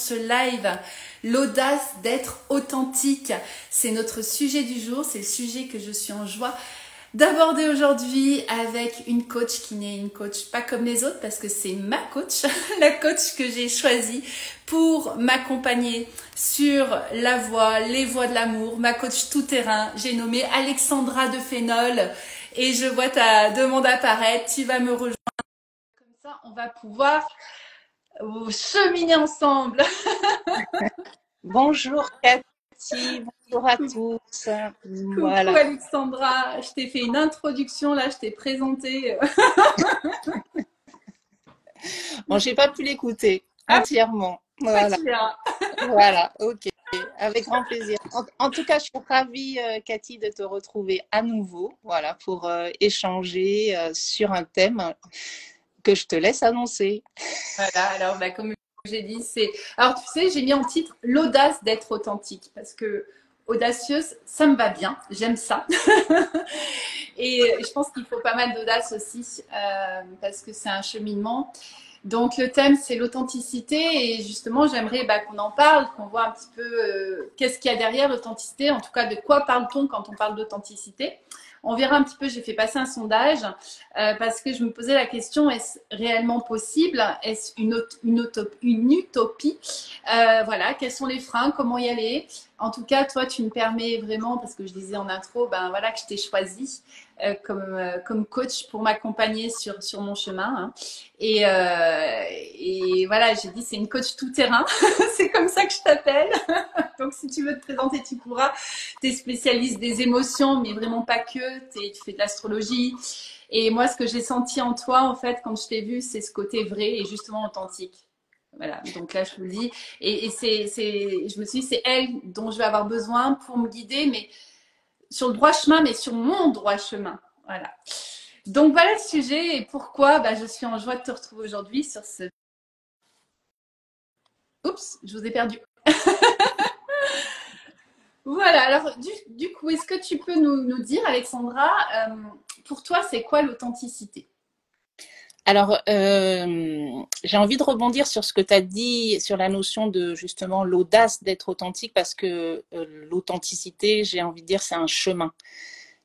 ce live. L'audace d'être authentique, c'est notre sujet du jour, c'est le sujet que je suis en joie d'aborder aujourd'hui avec une coach qui n'est une coach pas comme les autres parce que c'est ma coach, la coach que j'ai choisie pour m'accompagner sur la voie, les voies de l'amour, ma coach tout terrain. J'ai nommé Alexandra de Phénol et je vois ta demande apparaître, tu vas me rejoindre. Comme ça, on va pouvoir cheminer ensemble. Bonjour Cathy, bonjour à tous. Coucou Alexandra, je t'ai fait une introduction là, je t'ai présenté. Bon, j'ai pas pu l'écouter entièrement. Voilà. Voilà, ok, avec grand plaisir. En tout cas, je suis ravie, Cathy, de te retrouver à nouveau, voilà, pour échanger sur un thème que je te laisse annoncer. Voilà, alors comme j'ai dit, c'est. Alors tu sais, j'ai mis en titre l'audace d'être authentique parce que audacieuse, ça me va bien, j'aime ça. Et je pense qu'il faut pas mal d'audace aussi parce que c'est un cheminement. Donc le thème c'est l'authenticité et justement j'aimerais qu'on en parle, qu'on voit un petit peu qu'est-ce qu'il y a derrière l'authenticité, en tout cas de quoi parle-t-on quand on parle d'authenticité. On verra un petit peu, j'ai fait passer un sondage parce que je me posais la question, est-ce réellement possible? Est-ce une utopie? Voilà, quels sont les freins? Comment y aller? En tout cas, toi, tu me permets vraiment, parce que je disais en intro, voilà, que je t'ai choisi comme coach pour m'accompagner sur mon chemin. Hein. Et voilà, j'ai dit, c'est une coach tout terrain. C'est comme ça que je t'appelle. Donc, si tu veux te présenter, tu pourras. Tu es spécialiste des émotions, mais vraiment pas que. Tu fais de l'astrologie. Et moi, ce que j'ai senti en toi, en fait, quand je t'ai vu, c'est ce côté vrai et justement authentique. Voilà, donc là, je vous le dis. Et je me suis dit, c'est elle dont je vais avoir besoin pour me guider, mais sur le droit chemin, mais sur mon droit chemin. Voilà. Donc, voilà le sujet et pourquoi je suis en joie de te retrouver aujourd'hui sur ce... Oups, je vous ai perdu. Voilà, alors du coup, est-ce que tu peux nous dire, Alexandra, pour toi, c'est quoi l'authenticité? Alors, j'ai envie de rebondir sur ce que tu as dit, sur la notion de justement l'audace d'être authentique, parce que l'authenticité, j'ai envie de dire, c'est un chemin.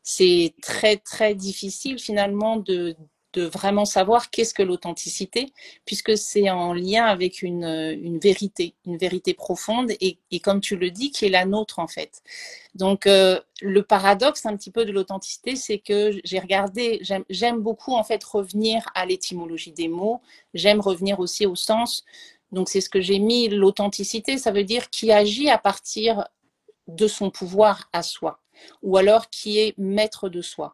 C'est très, très difficile finalement de vraiment savoir qu'est-ce que l'authenticité, puisque c'est en lien avec une vérité profonde et comme tu le dis, qui est la nôtre en fait. Donc, le paradoxe un petit peu de l'authenticité, c'est que j'ai regardé, j'aime beaucoup en fait revenir à l'étymologie des mots, j'aime revenir aussi au sens. Donc, c'est ce que j'ai mis, l'authenticité, ça veut dire qui agit à partir de son pouvoir à soi, ou alors qui est maître de soi.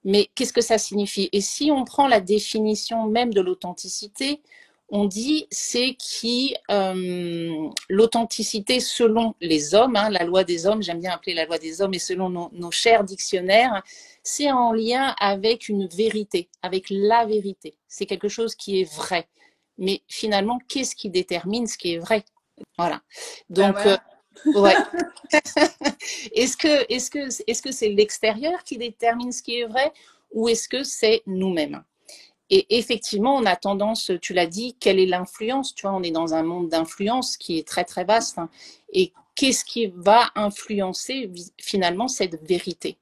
Mais qu'est-ce que ça signifie? Et si on prend la définition même de l'authenticité, on dit c'est qui l'authenticité selon les hommes, hein, la loi des hommes, j'aime bien appeler la loi des hommes, et selon nos chers dictionnaires, c'est en lien avec une vérité, avec la vérité. C'est quelque chose qui est vrai. Mais finalement, qu'est-ce qui détermine ce qui est vrai? Voilà. Donc, ouais. Est-ce que c'est l'extérieur qui détermine ce qui est vrai ou est-ce que c'est nous-mêmes? Et effectivement, on a tendance, tu l'as dit, quelle est l'influence? Tu vois, on est dans un monde d'influence qui est très, très vaste. Hein, et qu'est-ce qui va influencer finalement cette vérité?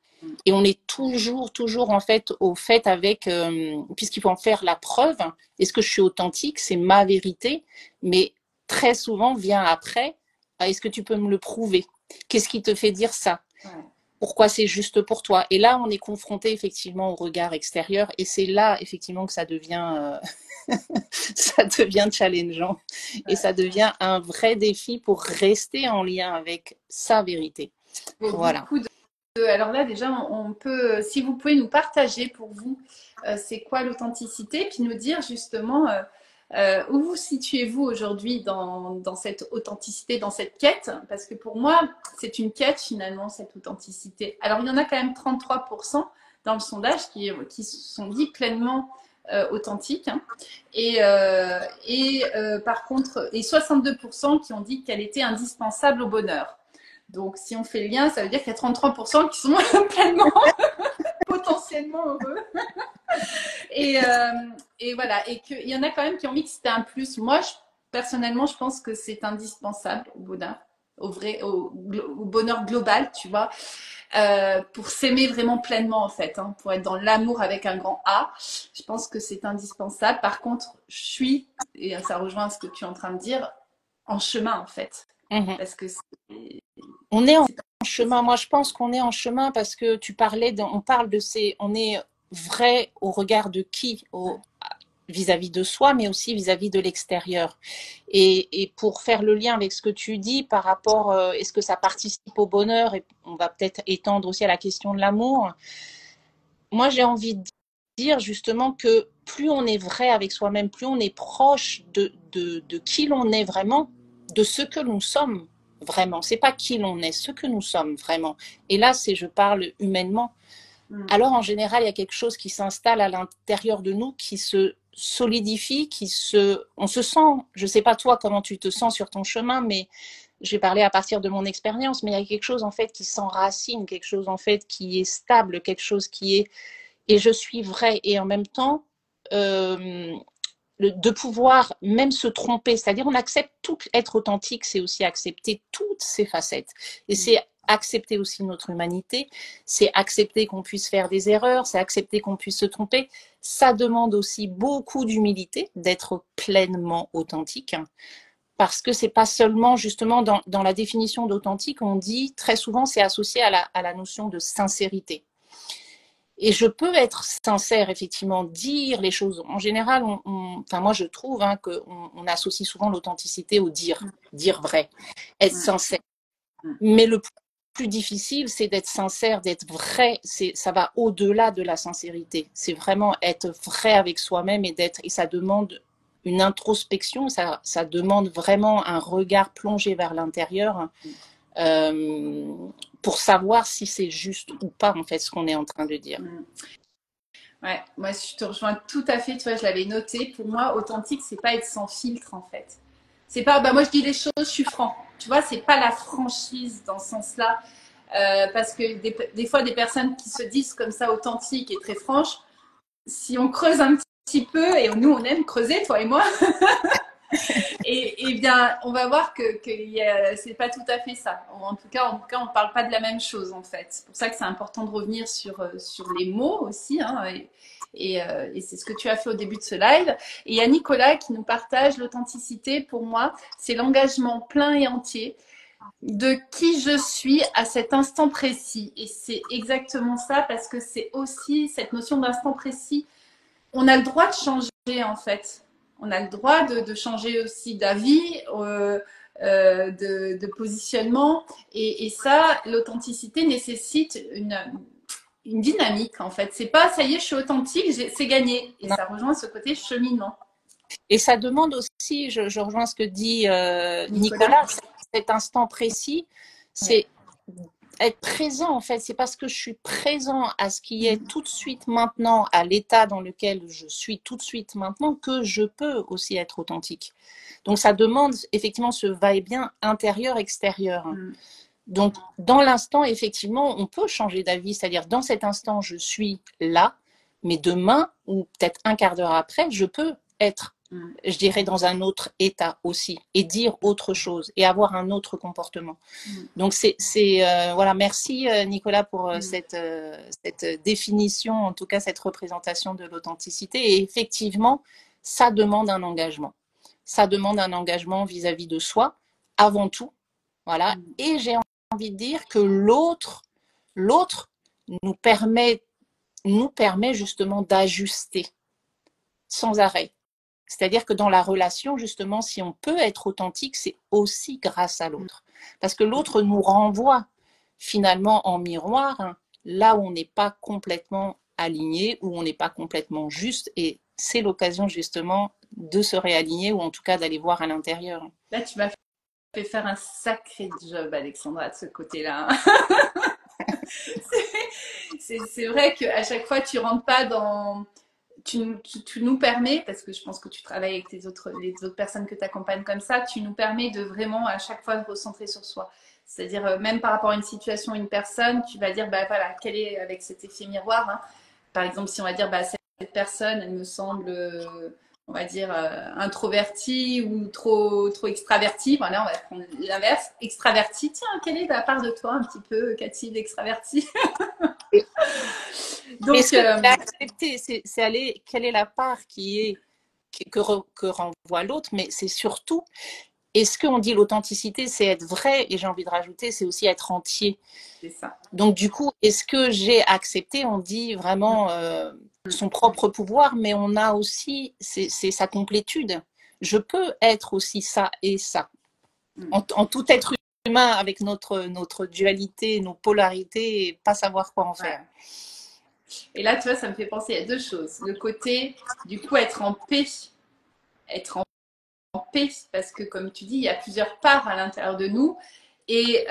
Et on est toujours en fait au fait avec, puisqu'il faut en faire la preuve, est-ce que je suis authentique? C'est ma vérité, mais très souvent vient après, est-ce que tu peux me le prouver? Qu'est-ce qui te fait dire ça? Pourquoi c'est juste pour toi? Et là, on est confronté effectivement au regard extérieur et c'est là effectivement que ça devient, ça devient challengeant et ça devient un vrai défi pour rester en lien avec sa vérité. Voilà. Alors là, déjà, on peut, si vous pouvez nous partager pour vous, c'est quoi l'authenticité, puis nous dire justement où vous situez-vous aujourd'hui dans cette authenticité, dans cette quête, parce que pour moi, c'est une quête finalement, cette authenticité. Alors, il y en a quand même 33% dans le sondage qui se sont dit pleinement authentiques, hein, par contre, et 62% qui ont dit qu'elle était indispensable au bonheur. Donc, si on fait le lien, ça veut dire qu'il y a 33% qui sont pleinement, potentiellement heureux. Et voilà. Et qu'il y en a quand même qui ont mis que c'était un plus. Moi, personnellement, je pense que c'est indispensable au bonheur, au bonheur global, tu vois, pour s'aimer vraiment pleinement en fait, hein, pour être dans l'amour avec un grand A. Je pense que c'est indispensable. Par contre, je suis, et ça rejoint ce que tu es en train de dire, en chemin en fait. Mhm. Parce que On est en c'est pas chemin. Moi, je pense qu'on est en chemin parce que tu parlais, on parle de ces, on est vrai au regard de qui, vis-à-vis de soi, mais aussi vis-à-vis de l'extérieur. Et pour faire le lien avec ce que tu dis par rapport, est-ce que ça participe au bonheur, et on va peut-être étendre aussi à la question de l'amour. Moi, j'ai envie de dire justement que plus on est vrai avec soi-même, plus on est proche de qui l'on est vraiment, de ce que nous sommes vraiment. C'est pas qui l'on est, ce que nous sommes vraiment. Et là, je parle humainement. Alors en général, il y a quelque chose qui s'installe à l'intérieur de nous, qui se solidifie, on se sent, je ne sais pas toi comment tu te sens sur ton chemin, mais je vais parler à partir de mon expérience, mais il y a quelque chose en fait qui s'enracine, quelque chose en fait qui est stable, quelque chose qui est, et je suis vrai, et en même temps, de pouvoir même se tromper, c'est-à-dire on accepte tout, être authentique, c'est aussi accepter toutes ces facettes, et c'est accepter aussi notre humanité, c'est accepter qu'on puisse faire des erreurs, c'est accepter qu'on puisse se tromper. Ça demande aussi beaucoup d'humilité d'être pleinement authentique, parce que c'est pas seulement justement dans la définition d'authentique, on dit très souvent c'est associé à la notion de sincérité. Et je peux être sincère, effectivement, dire les choses. En général, enfin moi je trouve qu'on associe souvent l'authenticité au dire vrai, être sincère. Mais le plus difficile, c'est d'être sincère, d'être vrai. Ça va au-delà de la sincérité. C'est vraiment être vrai avec soi-même et ça demande une introspection. Ça demande vraiment un regard plongé vers l'intérieur. Pour savoir si c'est juste ou pas en fait ce qu'on est en train de dire. Ouais, moi je te rejoins tout à fait, tu vois, je l'avais noté. Pour moi, authentique, c'est pas être sans filtre en fait. C'est pas, bah moi je dis les choses, je suis franc. Tu vois, c'est pas la franchise dans ce sens-là. Parce que des fois, des personnes qui se disent comme ça authentiques et très franches, si on creuse un petit peu, et nous on aime creuser, toi et moi, et bien on va voir que c'est pas tout à fait ça. En tout cas, on ne parle pas de la même chose en fait. C'est pour ça que c'est important de revenir sur les mots aussi. Hein, et c'est ce que tu as fait au début de ce live. Et il y a Nicolas qui nous partage l'authenticité. Pour moi, c'est l'engagement plein et entier de qui je suis à cet instant précis. Et c'est exactement ça, parce que c'est aussi cette notion d'instant précis. On a le droit de changer, en fait. On a le droit de changer aussi d'avis, de positionnement. Et ça, l'authenticité nécessite une dynamique, en fait. C'est pas, ça y est, je suis authentique, c'est gagné. Et Non. ça rejoint ce côté cheminement. Et ça demande aussi, je rejoins ce que dit Nicolas, cet instant précis, c'est être présent en fait. C'est parce que je suis présent à ce qui est tout de suite maintenant, à l'état dans lequel je suis tout de suite maintenant, que je peux aussi être authentique. Donc ça demande effectivement ce va-et-vient intérieur-extérieur. Donc dans l'instant, effectivement, on peut changer d'avis, c'est-à-dire dans cet instant, je suis là, mais demain, ou peut-être un quart d'heure après, je peux être, je dirais, dans un autre état aussi, et dire autre chose, et avoir un autre comportement. Donc voilà, merci Nicolas pour cette définition, en tout cas cette représentation de l'authenticité. Et effectivement, ça demande un engagement. Ça demande un engagement vis-à-vis de soi, avant tout. Voilà. Et j'ai envie de dire que l'autre nous permet justement d'ajuster sans arrêt. C'est-à-dire que dans la relation, justement, si on peut être authentique, c'est aussi grâce à l'autre. Parce que l'autre nous renvoie finalement en miroir là où on n'est pas complètement aligné, où on n'est pas complètement juste. Et c'est l'occasion justement de se réaligner ou en tout cas d'aller voir à l'intérieur. Là, tu m'as fait faire un sacré job, Alexandra, de ce côté-là. C'est vrai qu'à chaque fois, tu rentres pas dans... Tu nous permets, parce que je pense que tu travailles avec les autres personnes que tu accompagnes comme ça, tu nous permets de vraiment à chaque fois de recentrer sur soi. C'est-à-dire, même par rapport à une situation, une personne, tu vas dire, bah voilà, quel est avec cet effet miroir. Hein. Par exemple, si on va dire, bah cette personne, elle me semble on va dire, introverti ou trop extraverti. Voilà, on va prendre l'inverse. Extraverti, tiens, quelle est la part de toi un petit peu, Cathy, d'extraverti? Mais Donc, ce que tu as accepté, c'est aller, quelle est la part que renvoie l'autre, mais c'est surtout, est-ce qu'on dit l'authenticité, c'est être vrai, et j'ai envie de rajouter, c'est aussi être entier. c'est ça. Donc du coup, est-ce que j'ai accepté, on dit vraiment son propre pouvoir, mais on a aussi, c'est sa complétude. Je peux être aussi ça et ça. En tout être humain, avec notre dualité, nos polarités, et pas savoir quoi en faire. Et là, tu vois, ça me fait penser à deux choses. Le côté, du coup, être en paix. Être en paix, parce que comme tu dis, il y a plusieurs parts à l'intérieur de nous. Et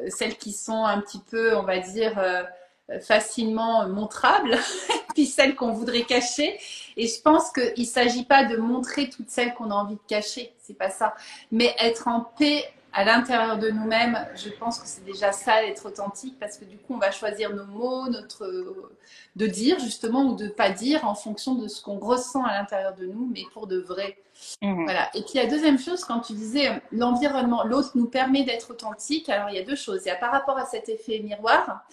celles qui sont un petit peu, on va dire, facilement montrables, puis celles qu'on voudrait cacher. Et je pense qu'il ne s'agit pas de montrer toutes celles qu'on a envie de cacher, c'est pas ça. Mais être en paix à l'intérieur de nous-mêmes, je pense que c'est déjà ça, être authentique, parce que du coup, on va choisir nos mots, de dire justement ou de pas dire en fonction de ce qu'on ressent à l'intérieur de nous, mais pour de vrai. Voilà. Et puis la deuxième chose, quand tu disais l'environnement, l'autre nous permet d'être authentique. Alors il y a deux choses. Il y a par rapport à cet effet miroir.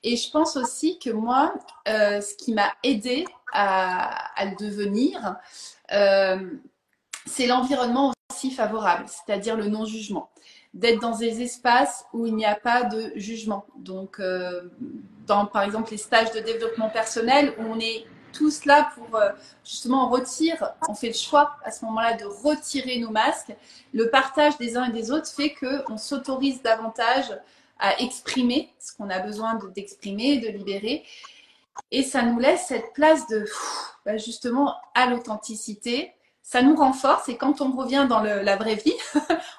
Et je pense aussi que moi, ce qui m'a aidé à le devenir, c'est l'environnement aussi favorable, c'est-à-dire le non-jugement. D'être dans des espaces où il n'y a pas de jugement. Donc, dans par exemple les stages de développement personnel, où on est tous là pour justement on fait le choix à ce moment-là de retirer nos masques. Le partage des uns et des autres fait qu'on s'autorise davantage à exprimer ce qu'on a besoin d'exprimer, de libérer. Et ça nous laisse cette place de justement à l'authenticité. Ça nous renforce et quand on revient dans la vraie vie,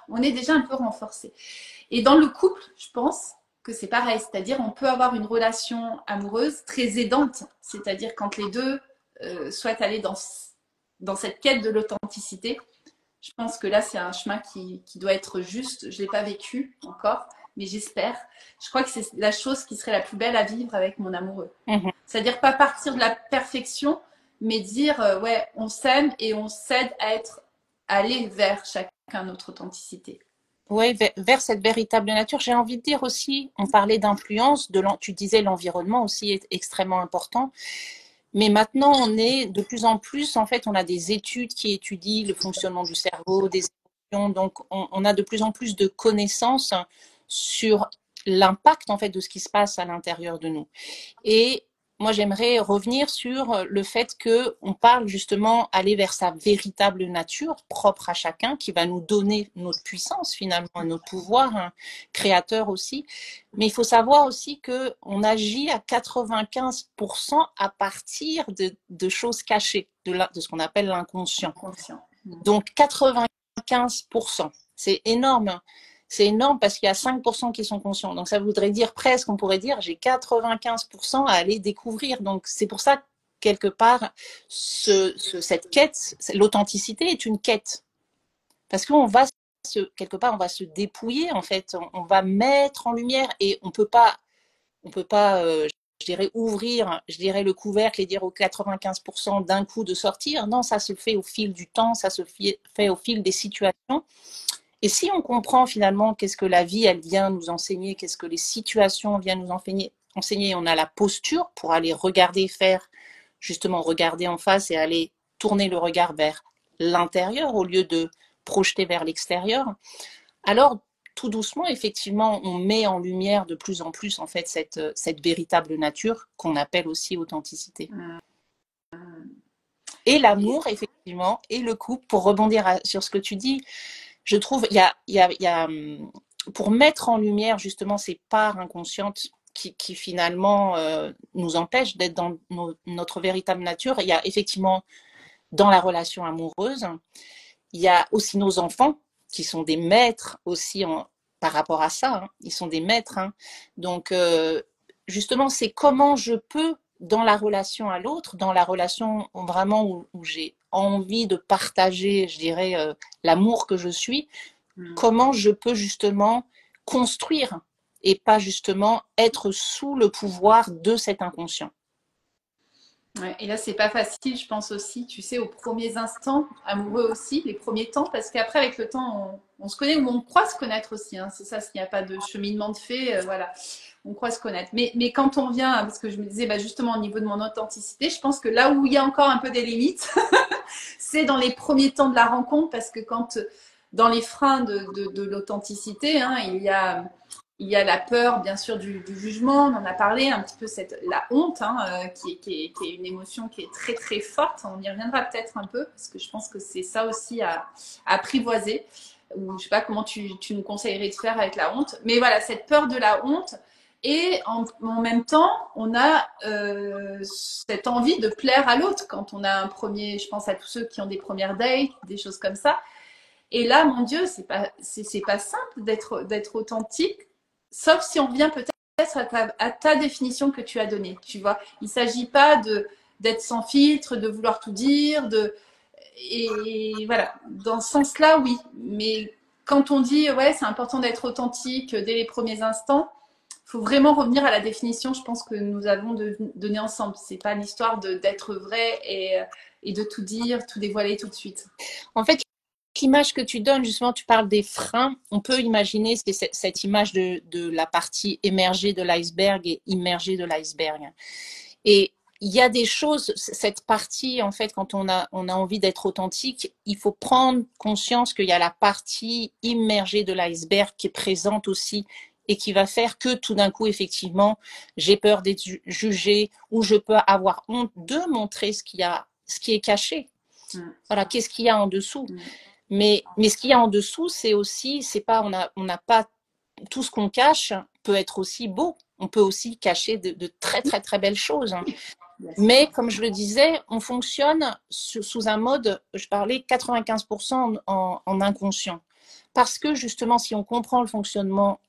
on est déjà un peu renforcé. Et dans le couple, je pense que c'est pareil, c'est-à-dire on peut avoir une relation amoureuse très aidante, c'est-à-dire quand les deux souhaitent aller dans cette quête de l'authenticité. Je pense que là, c'est un chemin qui doit être juste. Je ne l'ai pas vécu encore, mais j'espère. Je crois que c'est la chose qui serait la plus belle à vivre avec mon amoureux. C'est-à-dire pas partir de la perfection, mais dire, ouais, on s'aime et on s'aide à aller vers chacun notre authenticité. Oui, vers cette véritable nature. J'ai envie de dire aussi, on parlait d'influence, tu disais l'environnement aussi est extrêmement important. Mais maintenant, on est de plus en plus, en fait, on a des études qui étudient le fonctionnement du cerveau, des émotions, donc on a de plus en plus de connaissances sur l'impact, en fait, de ce qui se passe à l'intérieur de nous. Et moi, j'aimerais revenir sur le fait qu'on parle justement aller vers sa véritable nature, propre à chacun, qui va nous donner notre puissance finalement, notre pouvoir créateur aussi. Mais il faut savoir aussi qu'on agit à 95% à partir de choses cachées, de ce qu'on appelle l'inconscient. Donc 95%, c'est énorme. C'est énorme parce qu'il y a 5% qui sont conscients. Donc, ça voudrait dire presque, on pourrait dire, j'ai 95% à aller découvrir. Donc, c'est pour ça, quelque part, cette quête, l'authenticité est une quête. Parce qu'on va quelque part, on va se dépouiller, en fait. On va mettre en lumière et on peut pas, je dirais, ouvrir, je dirais, le couvercle et dire aux 95% d'un coup de sortir. Non, ça se fait au fil du temps, ça se fait au fil des situations. Et si on comprend finalement qu'est-ce que la vie, elle vient nous enseigner, qu'est-ce que les situations viennent nous enseigner, on a la posture pour aller regarder, justement regarder en face et aller tourner le regard vers l'intérieur au lieu de projeter vers l'extérieur. Alors, tout doucement, effectivement, on met en lumière de plus en plus en fait cette véritable nature qu'on appelle aussi authenticité. Et l'amour, effectivement, et le couple, pour rebondir sur ce que tu dis, je trouve, il y a pour mettre en lumière justement ces parts inconscientes qui finalement nous empêchent d'être dans notre véritable nature, il y a effectivement dans la relation amoureuse, il y a aussi nos enfants qui sont des maîtres aussi par rapport à ça, hein. Ils sont des maîtres. Hein. Donc, justement, c'est comment je peux, dans la relation à l'autre, dans la relation vraiment où j'ai envie de partager, je dirais, l'amour que je suis, comment je peux justement construire et pas justement être sous le pouvoir de cet inconscient. Ouais, et là, c'est pas facile, je pense aussi, tu sais, aux premiers instants, amoureux aussi, les premiers temps, parce qu'après, avec le temps, on se connaît ou on croit se connaître aussi. Hein, c'est ça, s'il n'y a pas de cheminement de fait, voilà, on croit se connaître. Mais quand on vient, parce que je me disais, bah, justement, au niveau de mon authenticité, je pense que là où il y a encore un peu des limites, c'est dans les premiers temps de la rencontre, parce que quand, dans les freins de l'authenticité, hein, il y a la peur, bien sûr, du jugement, on en a parlé, un petit peu la honte, hein, qui est une émotion qui est très très forte. On y reviendra peut-être un peu, parce que je pense que c'est ça aussi à apprivoiser. Ou je ne sais pas comment tu nous conseillerais de faire avec la honte. Mais voilà, cette peur de la honte. Et en même temps, on a cette envie de plaire à l'autre quand on a un premier, je pense à tous ceux qui ont des premières dates, des choses comme ça. Et là, mon Dieu, c'est pas simple d'être authentique, sauf si on revient peut-être à ta définition que tu as donnée. Tu vois, il ne s'agit pas d'être sans filtre, de vouloir tout dire, et voilà. Dans ce sens-là, oui. Mais quand on dit ouais, c'est important d'être authentique dès les premiers instants, il faut vraiment revenir à la définition, je pense que nous avons donnée ensemble. C'est pas l'histoire d'être vrai et de tout dire, tout dévoiler tout de suite. En fait, l'image que tu donnes, justement, tu parles des freins. On peut imaginer cette image de la partie émergée de l'iceberg et immergée de l'iceberg. Et il y a des choses, cette partie, en fait, quand on a envie d'être authentique, il faut prendre conscience qu'il y a la partie immergée de l'iceberg qui est présente aussi et qui va faire que tout d'un coup, effectivement, j'ai peur d'être jugée ou je peux avoir honte de montrer ce qui est caché. Voilà, qu'est-ce qu'il y a en dessous. Mais ce qu'il y a en dessous, c'est aussi, c'est pas, on n'a pas tout ce qu'on cache peut être aussi beau. On peut aussi cacher de très très très belles choses. Mais comme je le disais, on fonctionne sous un mode, je parlais 95% en inconscient. Parce que justement, si on comprend le fonctionnement,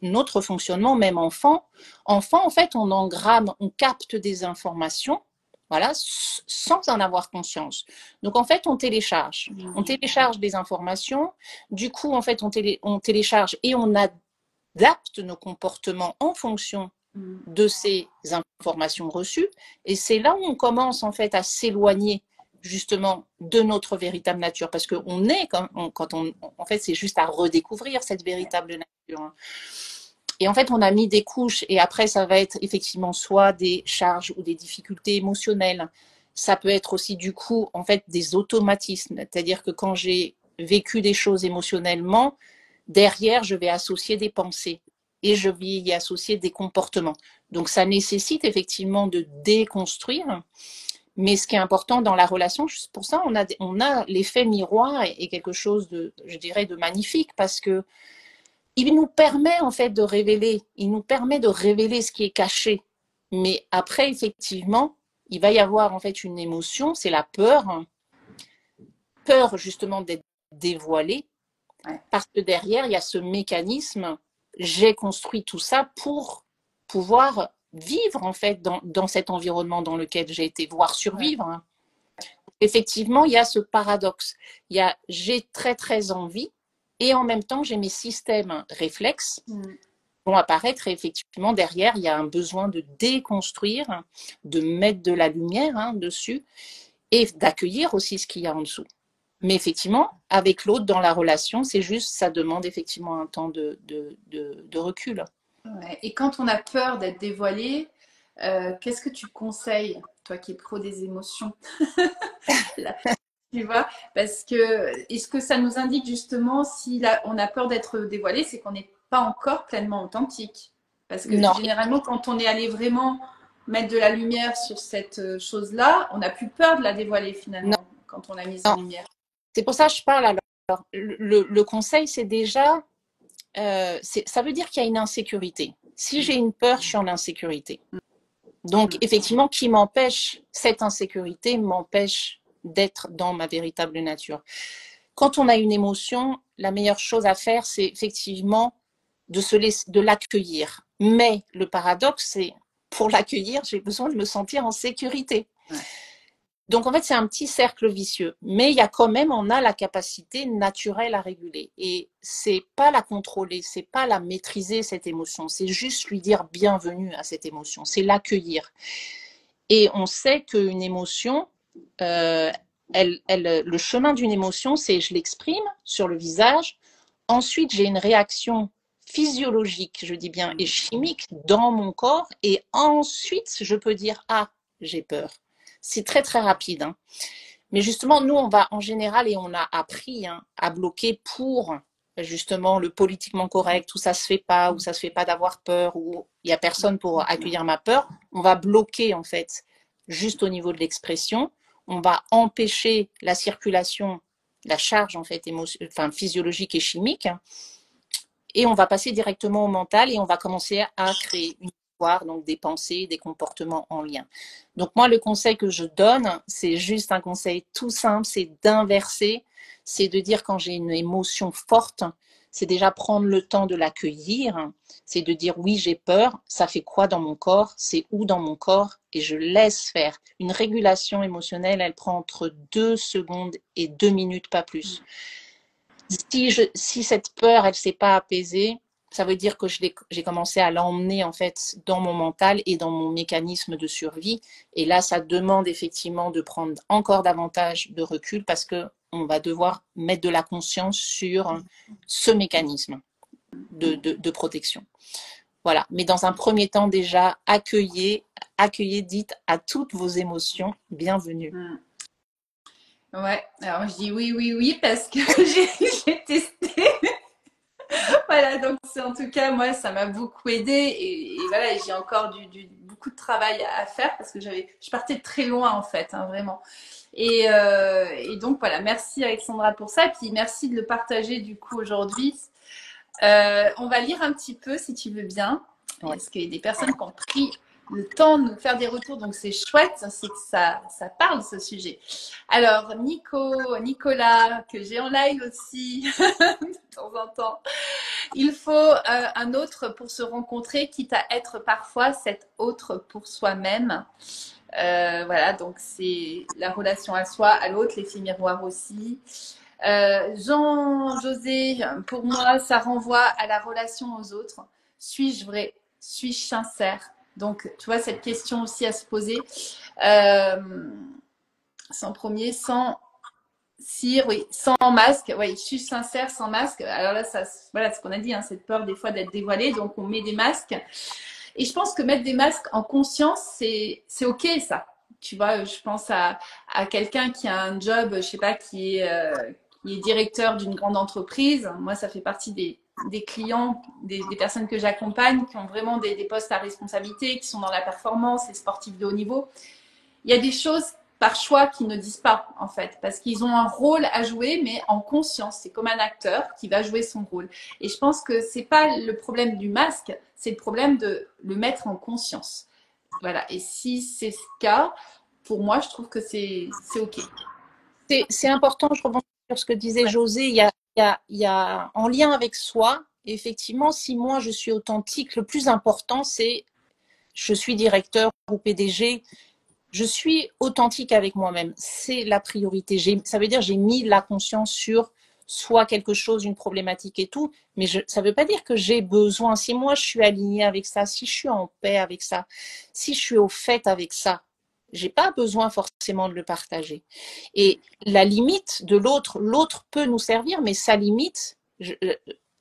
notre fonctionnement, même enfant, en fait, on engramme, on capte des informations, voilà, sans en avoir conscience. Donc en fait, on télécharge des informations. Du coup, en fait, on télécharge et on adapte nos comportements en fonction de ces informations reçues. Et c'est là où on commence en fait à s'éloigner justement de notre véritable nature, parce qu'on est en fait, c'est juste à redécouvrir cette véritable nature. Et en fait, on a mis des couches, et après, ça va être effectivement soit des charges ou des difficultés émotionnelles. Ça peut être aussi du coup, en fait, des automatismes. C'est-à-dire que quand j'ai vécu des choses émotionnellement, derrière, je vais associer des pensées et je vais y associer des comportements. Donc, ça nécessite effectivement de déconstruire. Mais ce qui est important dans la relation, pour ça, on a l'effet miroir et quelque chose de, je dirais, de magnifique, parce que il nous permet en fait de révéler, ce qui est caché. Mais après, effectivement, il va y avoir en fait une émotion, c'est la peur, peur justement d'être dévoilé, parce que derrière, il y a ce mécanisme, j'ai construit tout ça pour pouvoir vivre en fait dans cet environnement dans lequel j'ai été, voire survivre. Effectivement, il y a ce paradoxe. J'ai très très envie, et en même temps, j'ai mes systèmes réflexes vont apparaître, et effectivement, derrière, il y a un besoin de déconstruire, de mettre de la lumière dessus, et d'accueillir aussi ce qu'il y a en dessous. Mais effectivement, avec l'autre dans la relation, c'est juste, ça demande effectivement un temps de recul. Ouais. Et quand on a peur d'être dévoilé, qu'est-ce que tu conseilles, toi qui es pro des émotions? Là, tu vois, parce que est-ce que ça nous indique justement si on a peur d'être dévoilé, c'est qu'on n'est pas encore pleinement authentique? Parce que Non. généralement, quand on est allé vraiment mettre de la lumière sur cette chose-là, on n'a plus peur de la dévoiler finalement, Non. quand on a mis en lumière. C'est pour ça que je parle. Alors, le conseil, c'est déjà, ça veut dire qu'il y a une insécurité. Si j'ai une peur, je suis en insécurité. Donc, effectivement, cette insécurité m'empêche d'être dans ma véritable nature. Quand on a une émotion, la meilleure chose à faire, c'est effectivement de l'accueillir. Mais le paradoxe, c'est pour l'accueillir, j'ai besoin de me sentir en sécurité. Ouais. Donc, en fait, c'est un petit cercle vicieux. Mais il y a quand même, on a la capacité naturelle à réguler. Et c'est pas la contrôler, c'est pas la maîtriser, cette émotion. C'est juste lui dire bienvenue à cette émotion. C'est l'accueillir. Et on sait qu'une émotion, le chemin d'une émotion, c'est je l'exprime sur le visage. Ensuite, j'ai une réaction physiologique, je dis bien, et chimique dans mon corps. Et ensuite, je peux dire, ah, j'ai peur. C'est très, très rapide. Hein. Mais justement, nous, on va en général, et on a appris à bloquer pour justement le politiquement correct, où ça se fait pas, où ça se fait pas d'avoir peur, où il y a personne pour accueillir ma peur. On va bloquer en fait juste au niveau de l'expression. On va empêcher la circulation, la charge en fait physiologique et chimique, et on va passer directement au mental et on va commencer à créer une histoire, donc des pensées, des comportements en lien. Donc moi, le conseil que je donne, c'est juste un conseil tout simple, c'est d'inverser, c'est de dire quand j'ai une émotion forte, c'est déjà prendre le temps de l'accueillir, c'est de dire oui, j'ai peur, ça fait quoi dans mon corps, c'est où dans mon corps, et je laisse faire. Une régulation émotionnelle, elle prend entre 2 secondes et 2 minutes, pas plus. Si cette peur, elle ne s'est pas apaisée, ça veut dire que j'ai commencé à l'emmener en fait dans mon mental et dans mon mécanisme de survie. Et là, ça demande effectivement de prendre encore davantage de recul parce qu'on va devoir mettre de la conscience sur ce mécanisme de protection. Voilà. Mais dans un premier temps, déjà, accueillez, dites à toutes vos émotions, bienvenue. Ouais, alors je dis oui, oui, oui, parce que j'ai testé. Voilà, donc en tout cas, moi, ça m'a beaucoup aidé. Et voilà, j'ai encore beaucoup de travail à faire parce que je partais de très loin, en fait, hein, vraiment. Et donc, voilà, merci Alexandra pour ça. Et puis, merci de le partager, du coup, aujourd'hui. On va lire un petit peu, si tu veux bien. Ouais. Parce qu'il y a des personnes qui ont pris le temps de nous faire des retours, donc c'est chouette, c'est que ça parle ce sujet. Alors, Nicolas, que j'ai en live aussi de temps en temps. Il faut un autre pour se rencontrer, quitte à être parfois cet autre pour soi-même. Voilà, donc c'est la relation à soi, à l'autre, l'effet miroir aussi. Jean-José, pour moi, ça renvoie à la relation aux autres. Suis-je vrai? Suis-je sincère? Donc, tu vois, cette question aussi à se poser. Sans premier, sans cire, oui, sans masque. Oui, je suis sincère, sans masque. Alors là, voilà ce qu'on a dit, hein, cette peur des fois d'être dévoilé. Donc, on met des masques. Et je pense que mettre des masques en conscience, c'est OK, ça. Tu vois, je pense à quelqu'un qui a un job, je sais pas, qui est directeur d'une grande entreprise. Moi, ça fait partie des clients, des personnes que j'accompagne, qui ont vraiment des postes à responsabilité, qui sont dans la performance, les sportifs de haut niveau. Il y a des choses par choix qu'ils ne disent pas, en fait, parce qu'ils ont un rôle à jouer, mais en conscience. C'est comme un acteur qui va jouer son rôle. Et je pense que c'est pas le problème du masque, c'est le problème de le mettre en conscience. Voilà. Et si c'est ce cas, pour moi, je trouve que c'est OK. C'est important, je rebondis sur ce que disait José, il y a en lien avec soi, effectivement, si moi je suis authentique, le plus important c'est je suis directeur ou PDG, je suis authentique avec moi-même, c'est la priorité. Ça veut dire j'ai mis la conscience sur soit quelque chose, une problématique et tout, mais ça ne veut pas dire que j'ai besoin, si moi je suis alignée avec ça, si je suis en paix avec ça, si je suis au fait avec ça, j'ai pas besoin forcément de le partager. Et la limite de l'autre, l'autre peut nous servir, mais sa limite,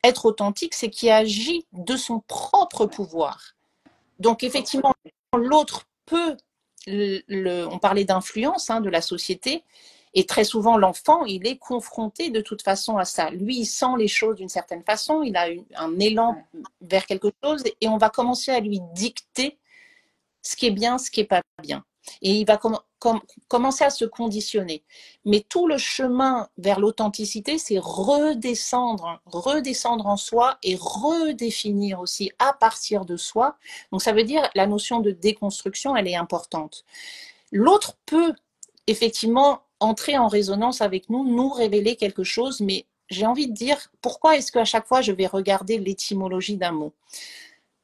être authentique, c'est qu'il agit de son propre pouvoir. Donc effectivement, l'autre peut, on parlait d'influence de la société, et très souvent l'enfant, il est confronté de toute façon à ça. Lui, il sent les choses d'une certaine façon, il a un élan vers quelque chose, et on va commencer à lui dicter ce qui est bien, ce qui n'est pas bien. Et il va commencer à se conditionner. Mais tout le chemin vers l'authenticité, c'est redescendre en soi et redéfinir aussi à partir de soi. Donc ça veut dire la notion de déconstruction, elle est importante. L'autre peut effectivement entrer en résonance avec nous, nous révéler quelque chose, mais j'ai envie de dire, pourquoi est-ce qu'à chaque fois je vais regarder l'étymologie d'un mot ?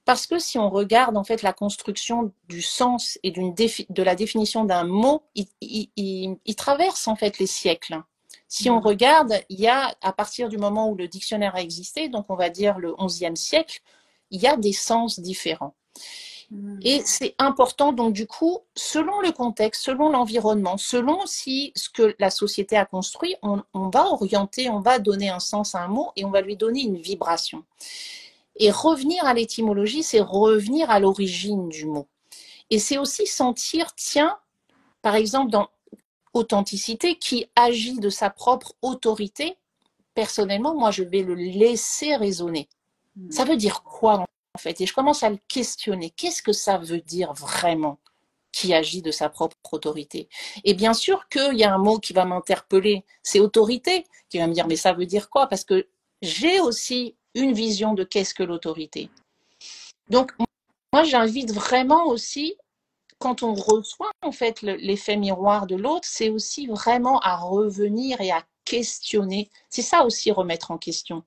Parce que si on regarde en fait la construction du sens et de la définition d'un mot, il traverse en fait les siècles. Si on regarde, il y a, à partir du moment où le dictionnaire a existé, donc on va dire le XIe siècle, il y a des sens différents. Et c'est important, donc du coup, selon le contexte, selon l'environnement, selon aussi ce que la société a construit, on va orienter, on va donner un sens à un mot et on va lui donner une vibration. Et revenir à l'étymologie, c'est revenir à l'origine du mot. Et c'est aussi sentir, tiens, par exemple, dans authenticité, qui agit de sa propre autorité, personnellement, moi, je vais le laisser résonner. Ça veut dire quoi, en fait? Et je commence à le questionner. Qu'est-ce que ça veut dire vraiment, qui agit de sa propre autorité? Et bien sûr qu'il y a un mot qui va m'interpeller, c'est autorité, qui va me dire, mais ça veut dire quoi? Parce que j'ai aussi une vision de qu'est-ce que l'autorité. Donc, moi, j'invite vraiment aussi, quand on reçoit en fait l'effet miroir de l'autre, c'est aussi vraiment à revenir et à questionner. C'est ça aussi, remettre en question.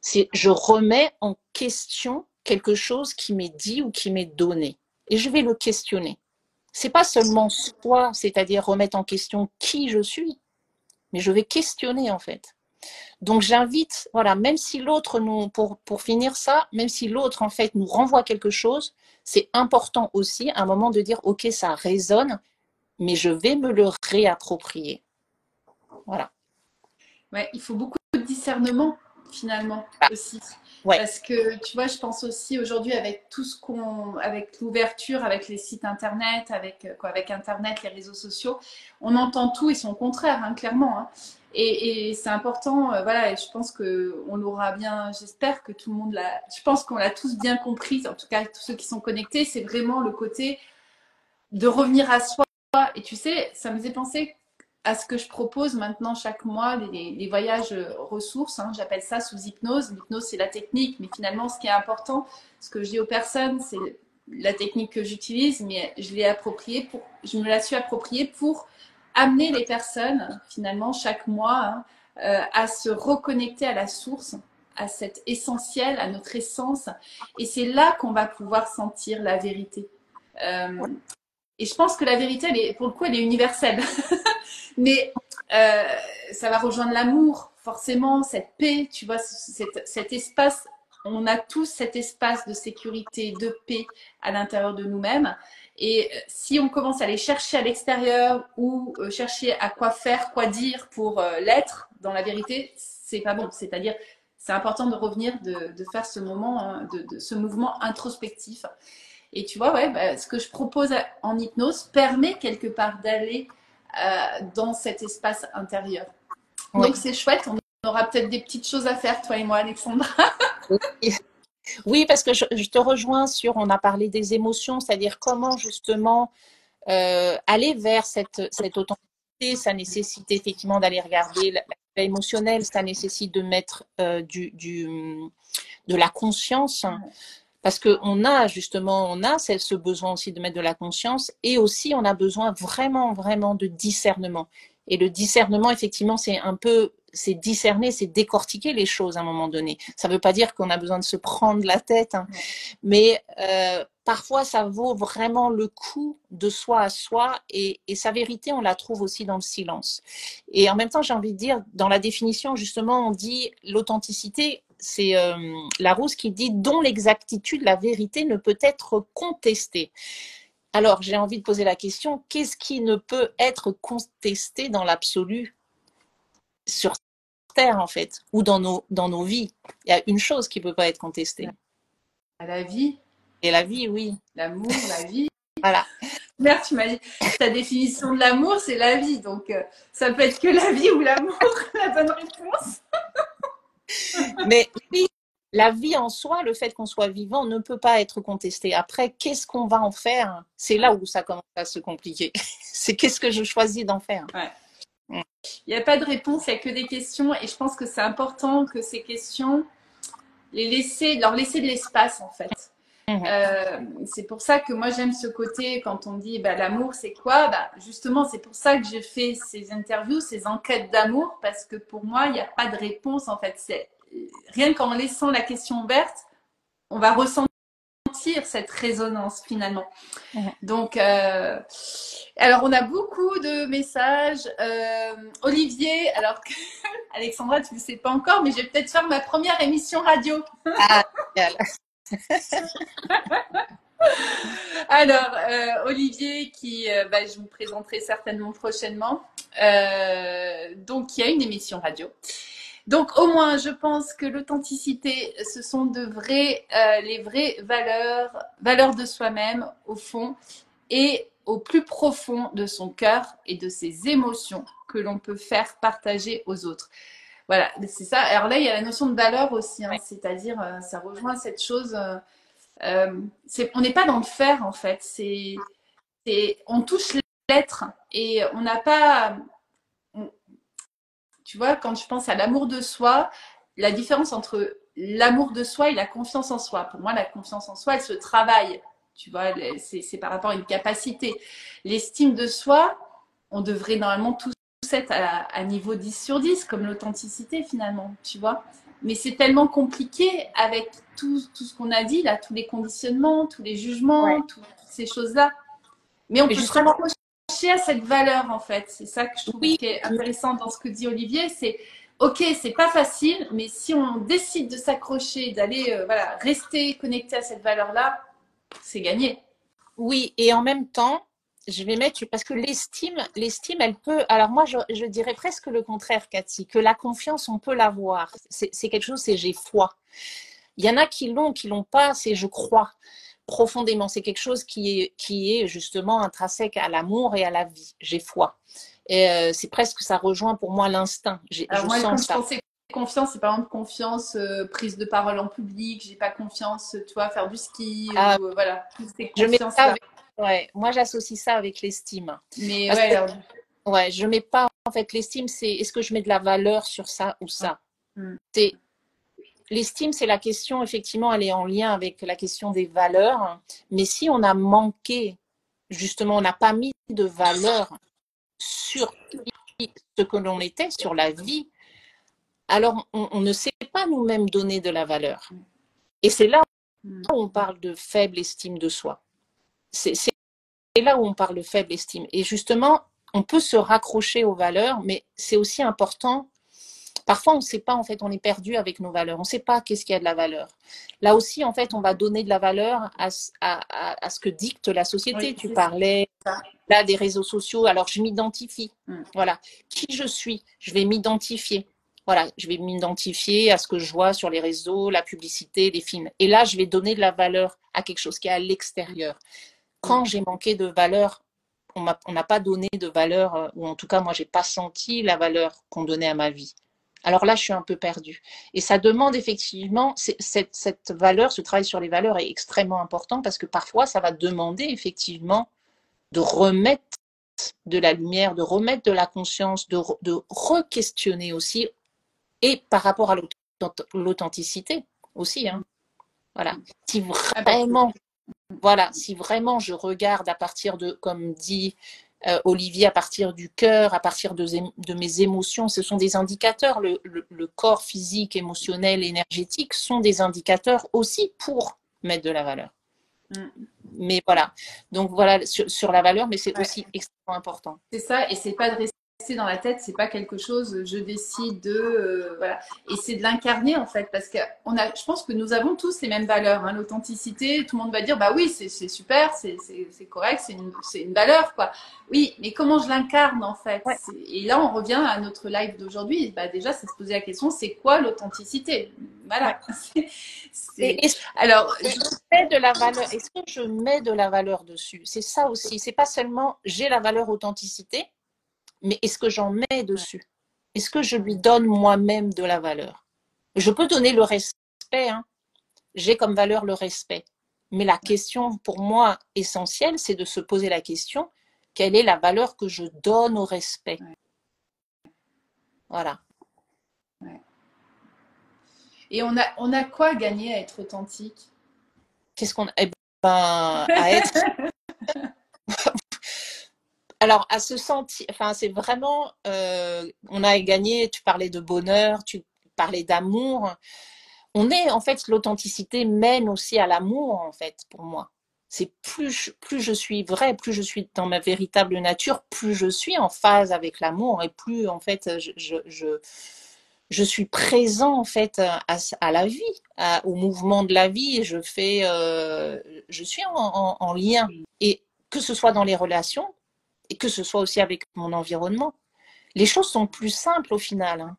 C'est je remets en question quelque chose qui m'est dit ou qui m'est donné. Et je vais le questionner. C'est pas seulement soi, c'est-à-dire remettre en question qui je suis, mais je vais questionner en fait. Donc j'invite, voilà, même si l'autre nous, pour finir ça, même si l'autre en fait nous renvoie quelque chose, c'est important aussi à un moment de dire ok, ça résonne, mais je vais me le réapproprier. Voilà. Ouais, il faut beaucoup de discernement finalement aussi. Ouais. Parce que tu vois, je pense aussi aujourd'hui avec tout ce avec l'ouverture, avec les sites internet, avec internet, les réseaux sociaux, on entend tout et son contraire, hein, clairement. Hein. Et c'est important, voilà, et je pense que on l'aura bien, j'espère que tout le monde l'a, je pense qu'on l'a tous bien compris, en tout cas tous ceux qui sont connectés, c'est vraiment le côté de revenir à soi. Et tu sais, ça me faisait penser à ce que je propose maintenant chaque mois, les voyages ressources, hein, j'appelle ça sous hypnose. L'hypnose, c'est la technique, mais finalement, ce qui est important, ce que je dis aux personnes, c'est la technique que j'utilise, mais je me la suis appropriée pour amener les personnes, finalement, chaque mois, hein, à se reconnecter à la source, à cet essentiel, à notre essence. Et c'est là qu'on va pouvoir sentir la vérité. Et je pense que la vérité, pour le coup, elle est universelle. Mais ça va rejoindre l'amour, forcément, cette paix, tu vois, cet espace. On a tous cet espace de sécurité, de paix à l'intérieur de nous-mêmes. Et si on commence à aller chercher à l'extérieur ou chercher à quoi faire, quoi dire pour l'être dans la vérité, c'est pas bon. C'est-à-dire, c'est important de revenir, de faire ce moment, hein, de ce mouvement introspectif. Et tu vois, ouais, bah, ce que je propose en hypnose permet quelque part d'aller dans cet espace intérieur. Oui. Donc c'est chouette, on aura peut-être des petites choses à faire, toi et moi, Alexandra. Oui, parce que je te rejoins sur, on a parlé des émotions, c'est-à-dire comment justement aller vers cette authenticité. Ça nécessite effectivement d'aller regarder l'aspect émotionnel, ça nécessite de mettre de la conscience. Parce qu'on a justement, ce besoin aussi de mettre de la conscience et aussi on a besoin vraiment, vraiment de discernement. Et le discernement, effectivement, c'est discerner, c'est décortiquer les choses à un moment donné. Ça ne veut pas dire qu'on a besoin de se prendre la tête, hein, mais parfois ça vaut vraiment le coup de soi à soi et sa vérité, on la trouve aussi dans le silence. Et en même temps, j'ai envie de dire, dans la définition, justement, on dit l'authenticité, c'est Larousse qui dit « dont l'exactitude, la vérité ne peut être contestée ». Alors, j'ai envie de poser la question, qu'est-ce qui ne peut être contesté dans l'absolu sur Terre, en fait, ou dans nos vies? Il y a une chose qui ne peut pas être contestée. La vie. Et la vie, oui. L'amour, la vie. Voilà. Merde, tu m'as dit, ta définition de l'amour, c'est la vie. Donc, ça peut être que la vie ou l'amour, la bonne réponse. Mais oui, la vie en soi, le fait qu'on soit vivant ne peut pas être contesté. Après, qu'est-ce qu'on va en faire? C'est là où ça commence à se compliquer. C'est qu'est-ce que je choisis d'en faire? Ouais. Il n'y a pas de réponse, il n'y a que des questions. Et je pense que c'est important que ces questions, leur laisser de l'espace, en fait. C'est pour ça que moi, j'aime ce côté, quand on dit l'amour, c'est quoi? Justement, c'est pour ça que j'ai fait ces interviews, ces enquêtes d'amour, parce que pour moi, il n'y a pas de réponse, en fait. Rien qu'en laissant la question ouverte, on va ressentir cette résonance finalement. Donc, alors on a beaucoup de messages. Olivier, alors que Alexandra, tu ne le sais pas encore, mais je vais peut-être faire ma première émission radio. Ah, génial. Alors, Olivier, je vous présenterai certainement prochainement. Donc, il y a une émission radio. Donc, au moins, je pense que l'authenticité, ce sont les vraies valeurs de soi-même, au fond, et au plus profond de son cœur et de ses émotions que l'on peut faire partager aux autres. Voilà, c'est ça. Alors là, il y a la notion de valeur aussi, hein, c'est-à-dire, ça rejoint cette chose. On n'est pas dans le faire en fait. On touche l'être et on n'a pas. Tu vois, quand je pense à l'amour de soi, la différence entre l'amour de soi et la confiance en soi. Pour moi, la confiance en soi, elle se travaille. Tu vois, c'est par rapport à une capacité. L'estime de soi, on devrait normalement tous être à niveau 10 sur 10, comme l'authenticité finalement, tu vois. Mais c'est tellement compliqué avec tout ce qu'on a dit, là, tous les conditionnements, tous les jugements, toutes ces choses-là. Mais on peut se raccrocher à cette valeur, en fait. C'est ça que je trouve qui est intéressant dans ce que dit Olivier. C'est, ok, c'est pas facile, mais si on décide de s'accrocher, d'aller rester connecté à cette valeur-là, c'est gagné. Oui, et en même temps, je vais mettre, parce que l'estime, elle peut, alors moi, je dirais presque le contraire, Cathy, que la confiance, on peut l'avoir. C'est quelque chose, c'est j'ai foi. Il y en a qui l'ont pas, c'est je crois profondément. C'est quelque chose qui est justement intrinsèque à l'amour et à la vie. J'ai foi. Et c'est presque, ça rejoint pour moi l'instinct. Alors moi, sens quand ça. je pensais confiance, c'est par exemple confiance, prise de parole en public, j'ai pas confiance, tu vois, faire du ski, ou voilà, toutes ces je mets ça confiances-là. ouais, moi j'associe ça avec l'estime. Mais Parce ouais, que, alors, ouais, je mets pas, en fait, l'estime, c'est est-ce que je mets de la valeur sur ça ou ça. C'est l'estime, c'est la question, effectivement, elle est en lien avec la question des valeurs. Mais si on a manqué, justement, on n'a pas mis de valeur sur ce que l'on était, sur la vie, alors on ne sait pas nous-mêmes donner de la valeur. Et c'est là où on parle de faible estime de soi. C'est là où on parle de faible estime. Et justement, on peut se raccrocher aux valeurs, mais c'est aussi important. Parfois, on ne sait pas, en fait, on est perdu avec nos valeurs. On ne sait pas qu'est-ce qu'il y a de la valeur. Là aussi, en fait, on va donner de la valeur à ce que dicte la société. oui, Tu parlais là des réseaux sociaux. Alors, je m'identifie. Voilà. Qui je suis, je vais m'identifier. Voilà, je vais m'identifier à ce que je vois sur les réseaux, la publicité, les films. Et là, je vais donner de la valeur à quelque chose qui est à l'extérieur. Quand j'ai manqué de valeur, on n'a pas donné de valeur, ou en tout cas, moi, j'ai pas senti la valeur qu'on donnait à ma vie. Alors là, je suis un peu perdue. Et ça demande effectivement, cette valeur, ce travail sur les valeurs est extrêmement important parce que parfois, ça va demander effectivement de remettre de la lumière, de remettre de la conscience, de re-questionner aussi, et par rapport à l'authenticité aussi. Hein. Voilà. Si vraiment je regarde à partir de, comme dit Olivier, à partir du cœur, à partir de mes émotions, ce sont des indicateurs. Le corps physique, émotionnel, énergétique sont des indicateurs aussi pour mettre de la valeur. Mais voilà, donc voilà sur la valeur, mais c'est aussi extrêmement important. C'est ça, et c'est pas de rester dans la tête, c'est pas quelque chose, je décide de, voilà, et c'est de l'incarner en fait, parce que je pense que nous avons tous les mêmes valeurs, hein, l'authenticité, tout le monde va dire, bah oui, c'est super, c'est correct, c'est une valeur, quoi. Oui, mais comment je l'incarne en fait? Et là, on revient à notre live d'aujourd'hui, bah déjà, c'est de se poser la question, c'est quoi l'authenticité? Voilà. Alors, est-ce que je mets de la valeur dessus? C'est ça aussi. C'est pas seulement j'ai la valeur authenticité, mais est-ce que j'en mets dessus? Est-ce que je lui donne moi-même de la valeur? Je peux donner le respect. Hein. J'ai comme valeur le respect. Mais la question pour moi essentielle, c'est de se poser la question, quelle est la valeur que je donne au respect? Voilà. Et on a quoi à gagner à être authentique? Qu'est-ce qu'on à être alors à se sentir, enfin c'est vraiment on a gagné, tu parlais de bonheur, tu parlais d'amour. On est en fait l'authenticité mène aussi à l'amour en fait pour moi. C'est plus je suis vraie, plus je suis dans ma véritable nature, plus je suis en phase avec l'amour et plus en fait je suis présent en fait à la vie, au mouvement de la vie. Et je suis en lien, et que ce soit dans les relations et que ce soit aussi avec mon environnement. Les choses sont plus simples au final. Hein.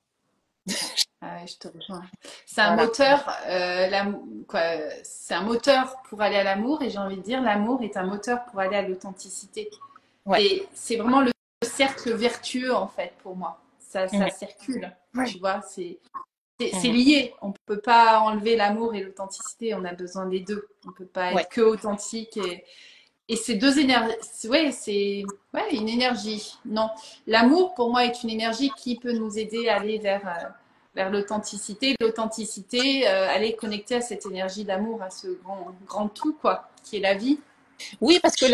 Ah ouais, je te rejoins. C'est un Voilà. moteur, c'est un moteur pour aller à l'amour, et j'ai envie de dire, l'amour est un moteur pour aller à l'authenticité. Ouais. Et c'est vraiment le cercle vertueux, en fait, pour moi. Ça circule, tu vois, c'est lié. On ne peut pas enlever l'amour et l'authenticité, on a besoin des deux. On ne peut pas être que authentique et ces deux énergies, ouais, c'est une énergie. Non, l'amour pour moi est une énergie qui peut nous aider à aller vers l'authenticité. L'authenticité, aller connecter à cette énergie d'amour, à ce grand tout, quoi, qui est la vie. Oui, parce que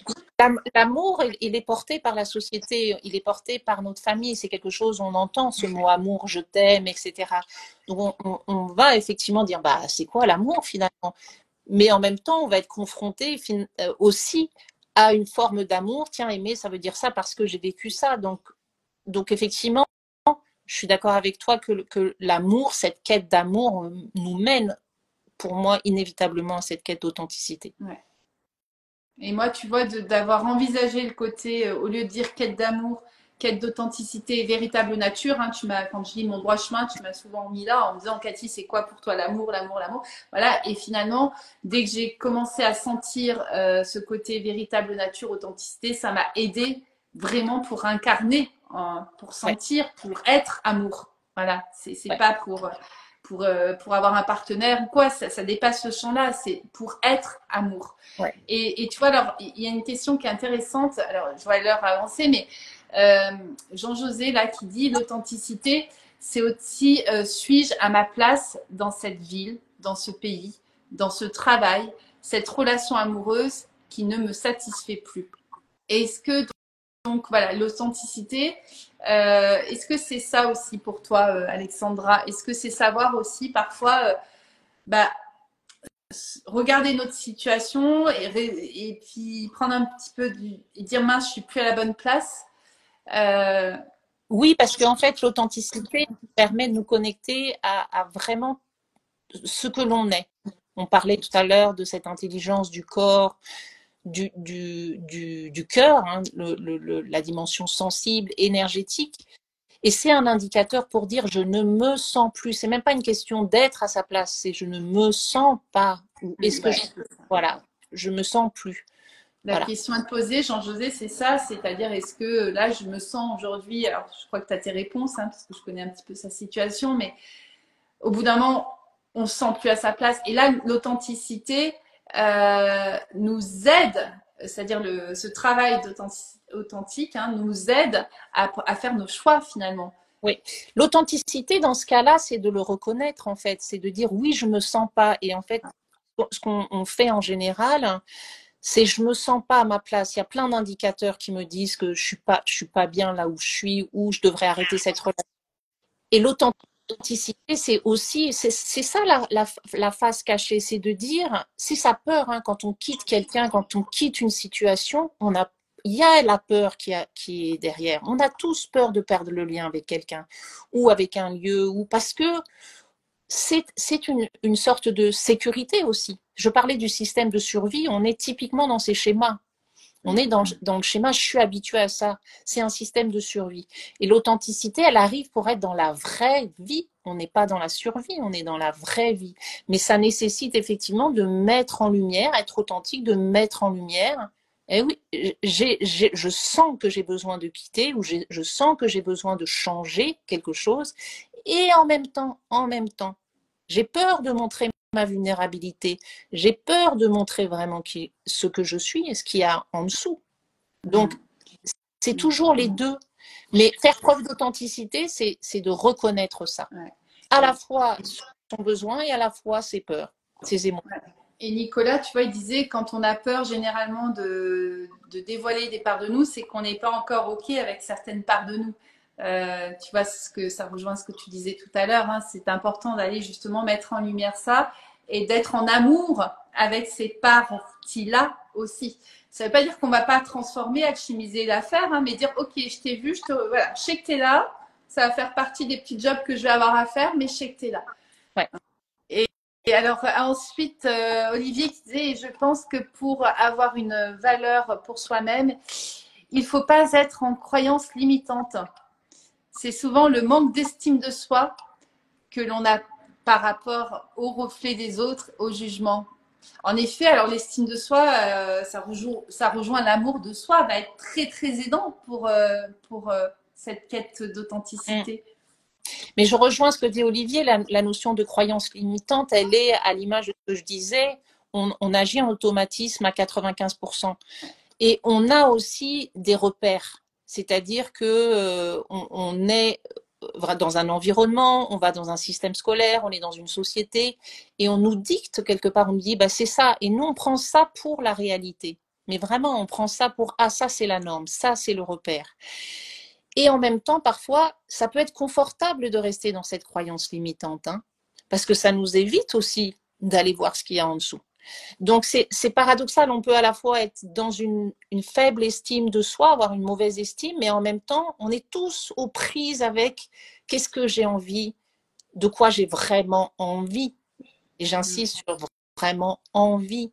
l'amour, il est porté par la société, il est porté par notre famille. C'est quelque chose, on entend ce mot amour, je t'aime, etc. Donc on va effectivement dire, bah c'est quoi l'amour finalement? Mais en même temps, on va être confronté aussi à une forme d'amour. Tiens, aimer, ça veut dire ça parce que j'ai vécu ça. Donc effectivement, je suis d'accord avec toi que l'amour, cette quête d'amour, nous mène, pour moi, inévitablement à cette quête d'authenticité. Ouais. Et moi, tu vois, d'avoir envisagé le côté, au lieu de dire quête d'amour, quête d'authenticité, véritable nature, hein, quand je lis mon droit chemin, tu m'as souvent mis là en me disant, Cathy, c'est quoi pour toi l'amour, l'amour, l'amour? Voilà. Et finalement, dès que j'ai commencé à sentir ce côté véritable nature, authenticité, ça m'a aidé vraiment pour incarner, pour sentir, pour être amour. Voilà. C'est pas pour avoir un partenaire ou quoi, ça dépasse ce champ-là, c'est pour être amour. Ouais. Et tu vois, alors, il y a une question qui est intéressante, alors je vois l'heure avancer, mais Jean-José, là, qui dit l'authenticité, c'est aussi suis-je à ma place dans cette ville, dans ce pays, dans ce travail, cette relation amoureuse qui ne me satisfait plus. Est-ce que donc voilà, l'authenticité, est-ce que c'est ça aussi pour toi, Alexandra? Est-ce que c'est savoir aussi parfois regarder notre situation et puis prendre un petit peu et dire mince, je suis plus à la bonne place. Oui, parce qu'en fait, l'authenticité permet de nous connecter à vraiment ce que l'on est. On parlait tout à l'heure de cette intelligence du corps, du cœur, hein, la dimension sensible, énergétique. Et c'est un indicateur pour dire je ne me sens plus. C'est même pas une question d'être à sa place, c'est je ne me sens pas. Est-ce que voilà, je me sens plus. La question à te poser, Jean-José, c'est ça, c'est-à-dire est-ce que là je me sens aujourd'hui, alors je crois que tu as tes réponses, hein, parce que je connais un petit peu sa situation, mais au bout d'un moment, on se sent plus à sa place. Et là, l'authenticité nous aide, c'est-à-dire ce travail authentique nous aide à faire nos choix finalement. Oui, l'authenticité dans ce cas-là, c'est de le reconnaître en fait, c'est de dire oui, je me sens pas. Et en fait, ce qu'on fait en général, c'est je me sens pas à ma place. Il y a plein d'indicateurs qui me disent que je suis pas bien là où je suis, ou je devrais arrêter cette relation. Et l'authenticité, c'est aussi, c'est ça la face cachée, c'est de dire, c'est sa peur, hein, quand on quitte quelqu'un, quand on quitte une situation, il y a la peur qui est derrière. On a tous peur de perdre le lien avec quelqu'un ou avec un lieu, ou parce que c'est une sorte de sécurité aussi. Je parlais du système de survie, on est typiquement dans ces schémas. On est dans le schéma, je suis habituée à ça. C'est un système de survie. Et l'authenticité, elle arrive pour être dans la vraie vie. On n'est pas dans la survie, on est dans la vraie vie. Mais ça nécessite effectivement de mettre en lumière, être authentique, de mettre en lumière. Et oui, je sens que j'ai besoin de quitter, ou je sens que j'ai besoin de changer quelque chose. Et en même temps, j'ai peur de montrer ma vulnérabilité. J'ai peur de montrer vraiment ce que je suis et ce qu'il y a en dessous. Donc, c'est toujours les deux. Mais faire preuve d'authenticité, c'est de reconnaître ça. Ouais. À la fois son besoin et à la fois ses peurs, ses émotions. Ouais. Et Nicolas, tu vois, il disait, quand on a peur généralement de dévoiler des parts de nous, c'est qu'on n'est pas encore OK avec certaines parts de nous. Tu vois, ça rejoint ce que tu disais tout à l'heure, hein, c'est important d'aller justement mettre en lumière ça et d'être en amour avec ces parties-là aussi. Ça ne veut pas dire qu'on ne va pas transformer, alchimiser l'affaire, hein, mais dire, OK, je t'ai vu, voilà, je sais que tu es là, Ça va faire partie des petits jobs que je vais avoir à faire, mais je sais que tu es là. Ouais. Et alors ensuite, Olivier qui disait, je pense que pour avoir une valeur pour soi-même, il ne faut pas être en croyance limitante. C'est souvent le manque d'estime de soi que l'on a par rapport au reflet des autres, au jugement. En effet, alors l'estime de soi, ça rejoint l'amour de soi, va être très très aidant pour cette quête d'authenticité. Mais je rejoins ce que dit Olivier, la notion de croyance limitante, elle est à l'image de ce que je disais, on agit en automatisme à 95%. Et on a aussi des repères, c'est-à-dire que on est dans un environnement, on va dans un système scolaire, on est dans une société, et on nous dicte quelque part, on nous dit, bah, c'est ça, et nous on prend ça pour la réalité. Mais vraiment, on prend ça pour, ah, ça c'est la norme, ça c'est le repère. Et en même temps, parfois, ça peut être confortable de rester dans cette croyance limitante, hein, parce que ça nous évite aussi d'aller voir ce qu'il y a en dessous. Donc c'est paradoxal, on peut à la fois être dans une faible estime de soi, avoir une mauvaise estime, mais en même temps, on est tous aux prises avec qu'est-ce que j'ai envie, de quoi j'ai vraiment envie. Et j'insiste sur vraiment envie.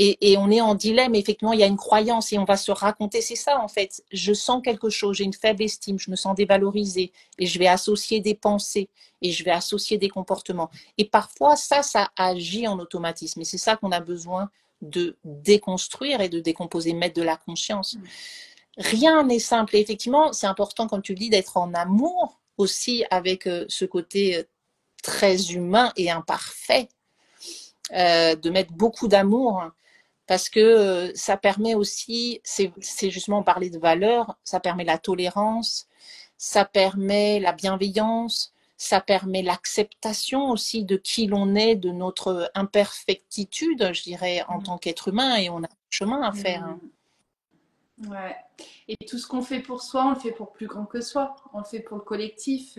Et on est en dilemme, effectivement, il y a une croyance et on va se raconter, c'est ça en fait, je sens quelque chose, j'ai une faible estime, je me sens dévalorisée et je vais associer des pensées et je vais associer des comportements. Et parfois, ça agit en automatisme et c'est ça qu'on a besoin de déconstruire et de décomposer, mettre de la conscience. Rien n'est simple et effectivement, c'est important, comme tu le dis, d'être en amour aussi avec ce côté très humain et imparfait, de mettre beaucoup d'amour parce que ça permet aussi, c'est justement parler de valeurs, ça permet la tolérance, ça permet la bienveillance, ça permet l'acceptation aussi de qui l'on est, de notre imperfectitude, je dirais, en tant qu'être humain, et on a un chemin à faire. Hein. Ouais. Et tout ce qu'on fait pour soi, on le fait pour plus grand que soi, on le fait pour le collectif.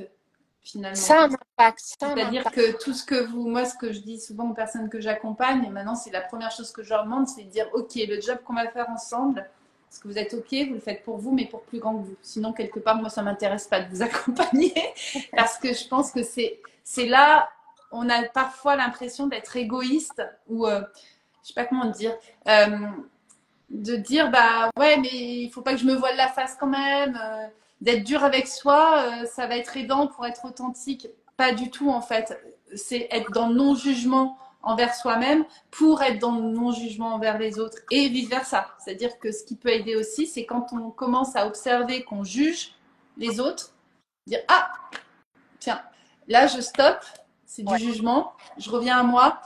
Finalement. Ça a un impact. C'est-à-dire que tout ce que moi, ce que je dis souvent aux personnes que j'accompagne, et maintenant, c'est la première chose que je leur demande, c'est de dire, OK, le job qu'on va faire ensemble, est-ce que vous êtes OK, vous le faites pour vous, mais pour plus grand que vous. Sinon, quelque part, moi, ça ne m'intéresse pas de vous accompagner, parce que je pense que c'est là, on a parfois l'impression d'être égoïste, ou, je ne sais pas comment dire, de dire, bah ouais, mais il faut pas que je me voile la face quand même, d'être dur avec soi, ça va être aidant pour être authentique. Pas du tout en fait. C'est être dans le non-jugement envers soi-même pour être dans le non-jugement envers les autres et vice-versa. C'est-à-dire que ce qui peut aider aussi, c'est quand on commence à observer qu'on juge les autres, dire ah, tiens, là je stoppe, c'est du jugement, je reviens à moi.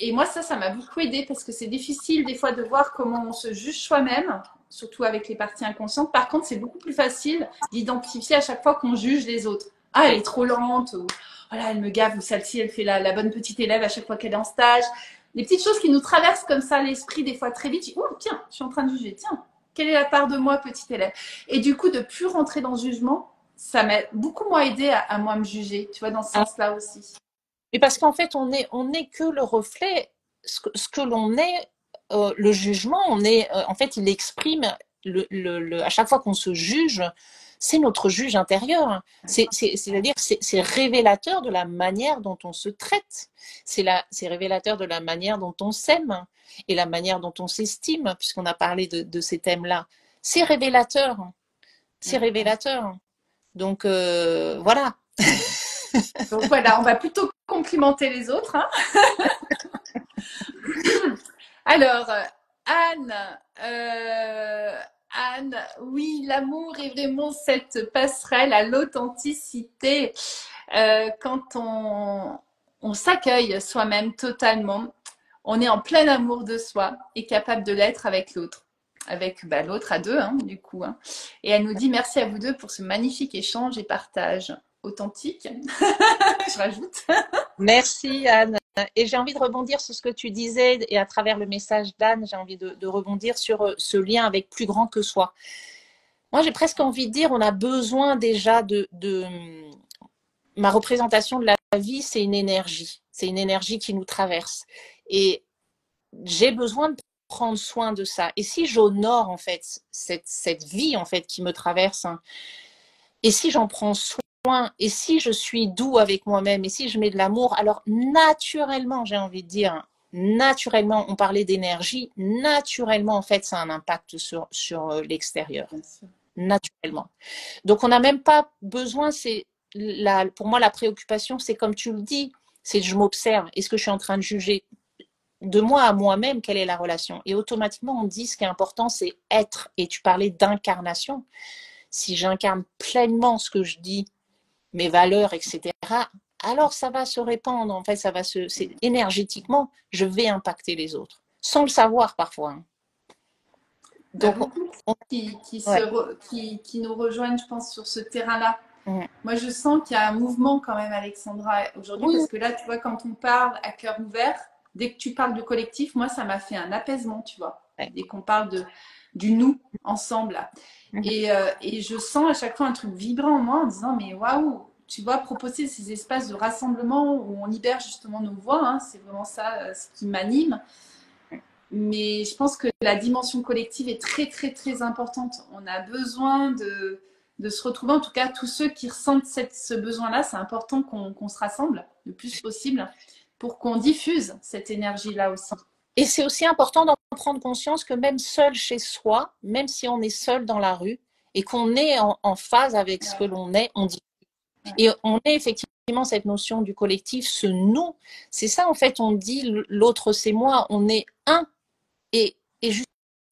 Et moi, ça m'a beaucoup aidé parce que c'est difficile des fois de voir comment on se juge soi-même, surtout avec les parties inconscientes. Par contre, c'est beaucoup plus facile d'identifier à chaque fois qu'on juge les autres. Ah, elle est trop lente, ou voilà, oh elle me gave, ou celle-ci, elle fait la bonne petite élève à chaque fois qu'elle est en stage. Les petites choses qui nous traversent comme ça l'esprit des fois très vite. Oh, tiens, je suis en train de juger. Tiens, quelle est la part de moi, petite élève? Et du coup, de plus rentrer dans le jugement, ça m'a beaucoup moins aidé à moi me juger, tu vois, dans ce sens-là aussi. Mais parce qu'en fait, on n'est que le reflet, ce que l'on est, le jugement, en fait, il exprime, à chaque fois qu'on se juge, c'est notre juge intérieur. C'est-à-dire, c'est révélateur de la manière dont on se traite. C'est révélateur de la manière dont on s'aime et la manière dont on s'estime, puisqu'on a parlé de ces thèmes-là. C'est révélateur. C'est révélateur. Donc, voilà. Donc voilà, on va plutôt complimenter les autres. Hein. Alors, Anne, Anne, oui, l'amour est vraiment cette passerelle à l'authenticité. Quand on s'accueille soi-même totalement, on est en plein amour de soi et capable de l'être avec l'autre. Avec l'autre à deux, hein, du coup. Hein. Et elle nous dit merci à vous deux pour ce magnifique échange et partage authentique. Je rajoute. Merci Anne. Et j'ai envie de rebondir sur ce que tu disais et à travers le message d'Anne, j'ai envie de rebondir sur ce lien avec plus grand que soi. Moi, j'ai presque envie de dire, on a besoin déjà de ma représentation de la vie, c'est une énergie. C'est une énergie qui nous traverse. Et j'ai besoin de prendre soin de ça. Et si j'honore en fait cette vie en fait qui me traverse, hein, et si j'en prends soin soin, et si je suis doux avec moi-même, et si je mets de l'amour, alors naturellement, j'ai envie de dire, naturellement, on parlait d'énergie, naturellement, en fait, ça a un impact sur l'extérieur, naturellement. Donc, on n'a même pas besoin, pour moi, la préoccupation, c'est comme tu le dis, c'est que je m'observe. Est-ce que je suis en train de juger de moi à moi-même, quelle est la relation? Et automatiquement, on dit ce qui est important, c'est être. Et tu parlais d'incarnation. Si j'incarne pleinement ce que je dis, mes valeurs, etc., alors ça va se répandre. En fait, énergétiquement, je vais impacter les autres, sans le savoir parfois. Donc, beaucoup ouais. qui nous rejoignent, je pense, sur ce terrain-là. Mmh. Moi, je sens qu'il y a un mouvement quand même, Alexandra, aujourd'hui, parce que là, tu vois, quand on parle à cœur ouvert, dès que tu parles de collectif, moi, ça m'a fait un apaisement, tu vois. Ouais. Dès qu'on parle du nous ensemble. Là. Et je sens à chaque fois un truc vibrant en moi en disant, mais waouh, tu vois, proposer ces espaces de rassemblement où on libère justement nos voix, hein, c'est vraiment ça ce qui m'anime. Mais je pense que la dimension collective est très, très, très importante. On a besoin de se retrouver. En tout cas, tous ceux qui ressentent ce besoin-là, c'est important qu'on se rassemble le plus possible pour qu'on diffuse cette énergie-là aussi. Et c'est aussi important d'en prendre conscience que même seul chez soi, même si on est seul dans la rue et qu'on est en phase avec ce que l'on est, on dit. Et on est effectivement cette notion du collectif, ce nous. C'est ça, en fait, on dit l'autre c'est moi, on est un. Et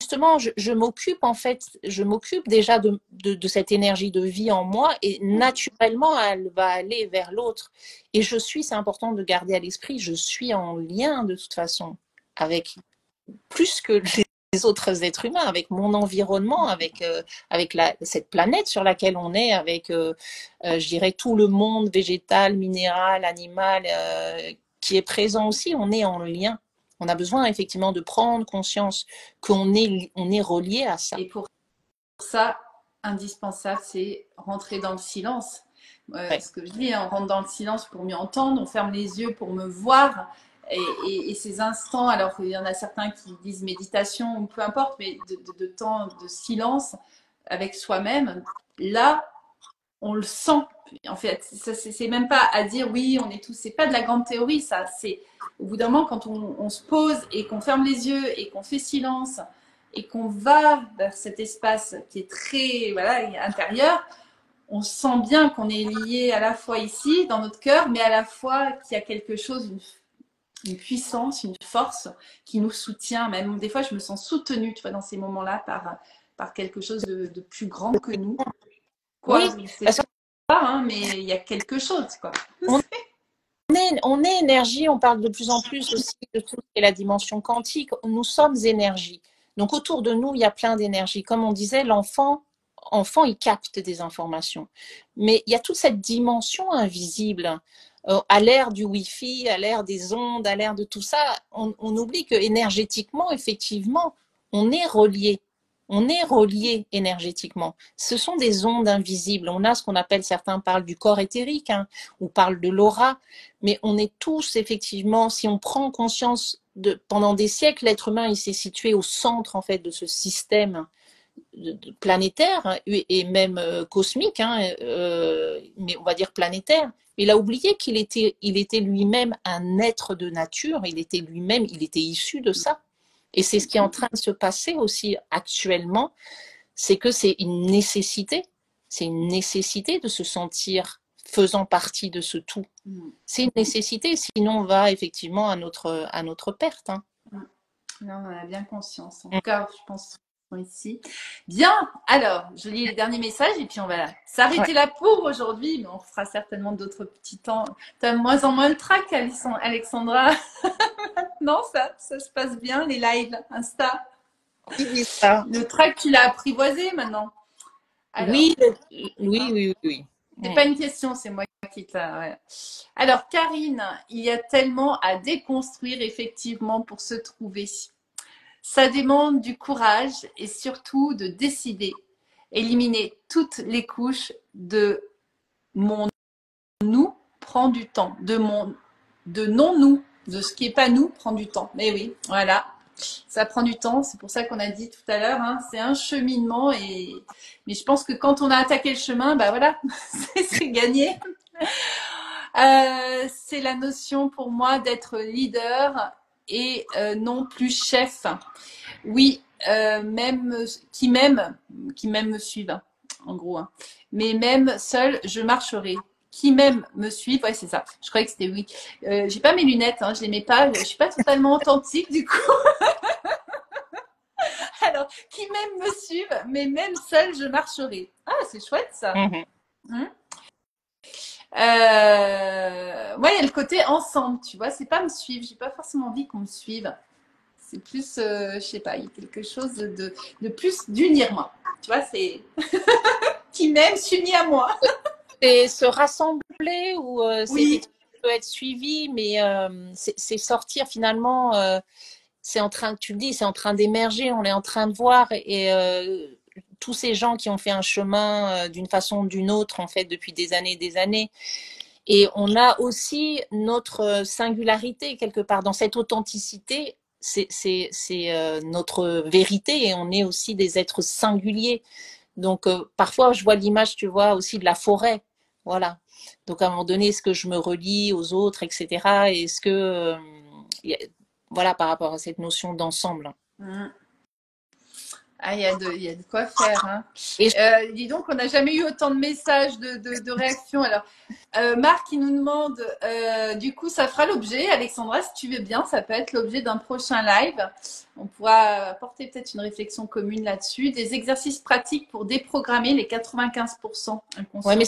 justement, je m'occupe en fait, je m'occupe déjà de cette énergie de vie en moi et naturellement, elle va aller vers l'autre. Et c'est important de garder à l'esprit, je suis en lien de toute façon avec plus que les autres êtres humains, avec mon environnement, avec cette planète sur laquelle on est, avec, je dirais, tout le monde végétal, minéral, animal qui est présent aussi. On est en lien. On a besoin effectivement de prendre conscience qu'on est relié à ça. Et pour ça, indispensable, c'est rentrer dans le silence. Ce que je dis, on rentre dans le silence pour mieux entendre, on ferme les yeux pour me voir. Et ces instants, alors il y en a certains qui disent méditation ou peu importe, mais de temps de silence avec soi-même, là, on le sent. En fait, c'est même pas à dire oui, on est tous. C'est pas de la grande théorie, ça. C'est au bout d'un moment quand on se pose et qu'on ferme les yeux et qu'on fait silence et qu'on va vers cet espace qui est très intérieur, on sent bien qu'on est lié à la fois ici dans notre cœur, mais à la fois qu'il y a quelque chose, une puissance, une force qui nous soutient. Même des fois, je me sens soutenue, tu vois, dans ces moments-là par quelque chose de plus grand que nous. Quoi, oui, c'est pas, hein, mais il y a quelque chose, quoi. On est énergie, on parle de plus en plus aussi de tout ce qui est la dimension quantique. Nous sommes énergie. Donc autour de nous, il y a plein d'énergie. Comme on disait, l'enfant, il capte des informations. Mais il y a toute cette dimension invisible. À l'ère du Wi-Fi, à l'ère des ondes, à l'ère de tout ça, on oublie que énergétiquement, effectivement, on est relié. On est relié énergétiquement. Ce sont des ondes invisibles. On a ce qu'on appelle, certains parlent du corps éthérique, hein, ou parlent de l'aura, mais on est tous effectivement, si on prend conscience pendant des siècles, l'être humain, il s'est situé au centre en fait de ce système planétaire et même cosmique, hein, mais on va dire planétaire. Il a oublié qu'il était lui-même un être de nature, il était issu de ça. Et c'est ce qui est en train de se passer aussi actuellement, c'est que c'est une nécessité de se sentir faisant partie de ce tout. C'est une nécessité, sinon on va effectivement à notre perte. Hein. Non, on a bien conscience. En tout cas, je pense ici. Bien, alors, je lis les derniers messages et puis on va s'arrêter là pour aujourd'hui, mais on fera certainement d'autres petits temps. Tu as de moins en moins le trac, Alexandra. Non, ça se passe bien, les lives Insta. Oui, ça. Le trac, tu l'as apprivoisé maintenant. Alors, oui. C'est pas une question, c'est moi qui te la... Ouais. Alors, Karine, il y a tellement à déconstruire effectivement pour se trouver. Ça demande du courage et surtout de décider, éliminer toutes les couches de mon nous prend du temps, de non-nous, de ce qui n'est pas nous prend du temps. Mais oui, voilà. Ça prend du temps, c'est pour ça qu'on a dit tout à l'heure, hein, c'est un cheminement. Mais je pense que quand on a attaqué le chemin, bah voilà, c'est gagné. C'est la notion pour moi d'être leader et non plus chef. Oui, même qui m'aiment me suivent, hein, en gros. Hein. Mais même seul, je marcherai. Qui m'aime me suivent, ouais, c'est ça. Je croyais que c'était oui. J'ai pas mes lunettes, hein, je les mets pas. Je suis pas totalement authentique du coup. Alors, qui m'aime me suivent, mais même seul, je marcherai. Ah, c'est chouette ça. Hein ouais, il y a le côté ensemble, tu vois. C'est pas me suivre. J'ai pas forcément envie qu'on me suive. C'est plus, je sais pas, il y a quelque chose de plus d'unir moi. Tu vois, c'est qui m'aime s'unit à moi. C'est se rassembler ou c'est Oui. des trucs qui peuvent être suivis, mais c'est sortir finalement. C'est en train, tu le dis, c'est en train d'émerger. On est en train de voir et tous ces gens qui ont fait un chemin d'une façon ou d'une autre en fait depuis des années et des années. Et on a aussi notre singularité quelque part dans cette authenticité. C'est notre vérité et on est aussi des êtres singuliers. Donc, parfois, je vois l'image, tu vois, aussi de la forêt. Voilà. Donc, à un moment donné, est-ce que je me relie aux autres, etc. Est-ce que, voilà, par rapport à cette notion d'ensemble. Ah, il y a de quoi faire. Hein. Et dis donc, on n'a jamais eu autant de messages, de réactions. Alors, Marc, il nous demande, du coup, ça fera l'objet, Alexandra, si tu veux bien, ça peut être l'objet d'un prochain live. On pourra apporter peut-être une réflexion commune là-dessus. Des exercices pratiques pour déprogrammer les 95% inconscients. ouais, mais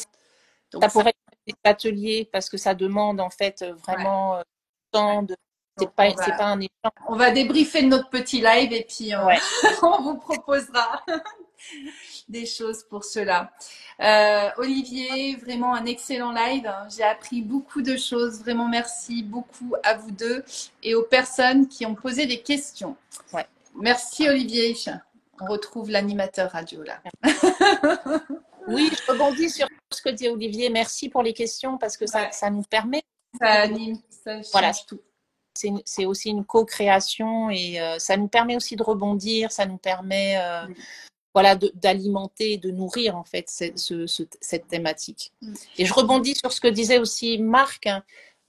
donc, ça pourrait être des ateliers parce que ça demande en fait vraiment temps de. C'est pas un échange. On va débriefer notre petit live et puis on vous proposera des choses pour cela. Olivier, vraiment un excellent live. J'ai appris beaucoup de choses. Vraiment merci beaucoup à vous deux et aux personnes qui ont posé des questions. Ouais. Merci Olivier. On retrouve l'animateur radio là. Oui, je rebondis sur ce que dit Olivier. Merci pour les questions parce que ça nous permet. Ça anime, ça change tout. C'est aussi une co-création et ça nous permet aussi de rebondir, ça nous permet voilà, d'alimenter, de nourrir en fait cette thématique. Et je rebondis sur ce que disait aussi Marc.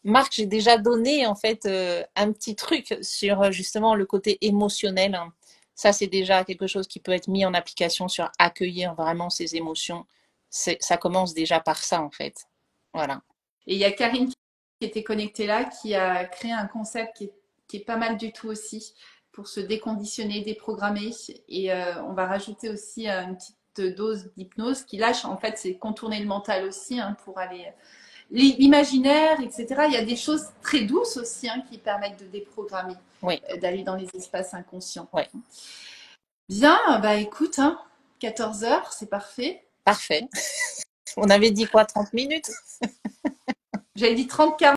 Marc, j'ai déjà donné en fait un petit truc sur justement le côté émotionnel. Ça, c'est déjà quelque chose qui peut être mis en application sur accueillir vraiment ses émotions. Ça commence déjà par ça en fait. Voilà. Et il y a Karine qui était connectée là, qui a créé un concept qui est pas mal du tout aussi pour se déconditionner, déprogrammer. Et on va rajouter aussi une petite dose d'hypnose qui lâche. En fait, c'est contourner le mental aussi pour aller l'imaginaire, etc. Il y a des choses très douces aussi qui permettent de déprogrammer, d'aller dans les espaces inconscients. Ouais. Bien, bah écoute, 14h, c'est parfait. Parfait. On avait dit quoi, 30 minutes? J'avais dit 30-40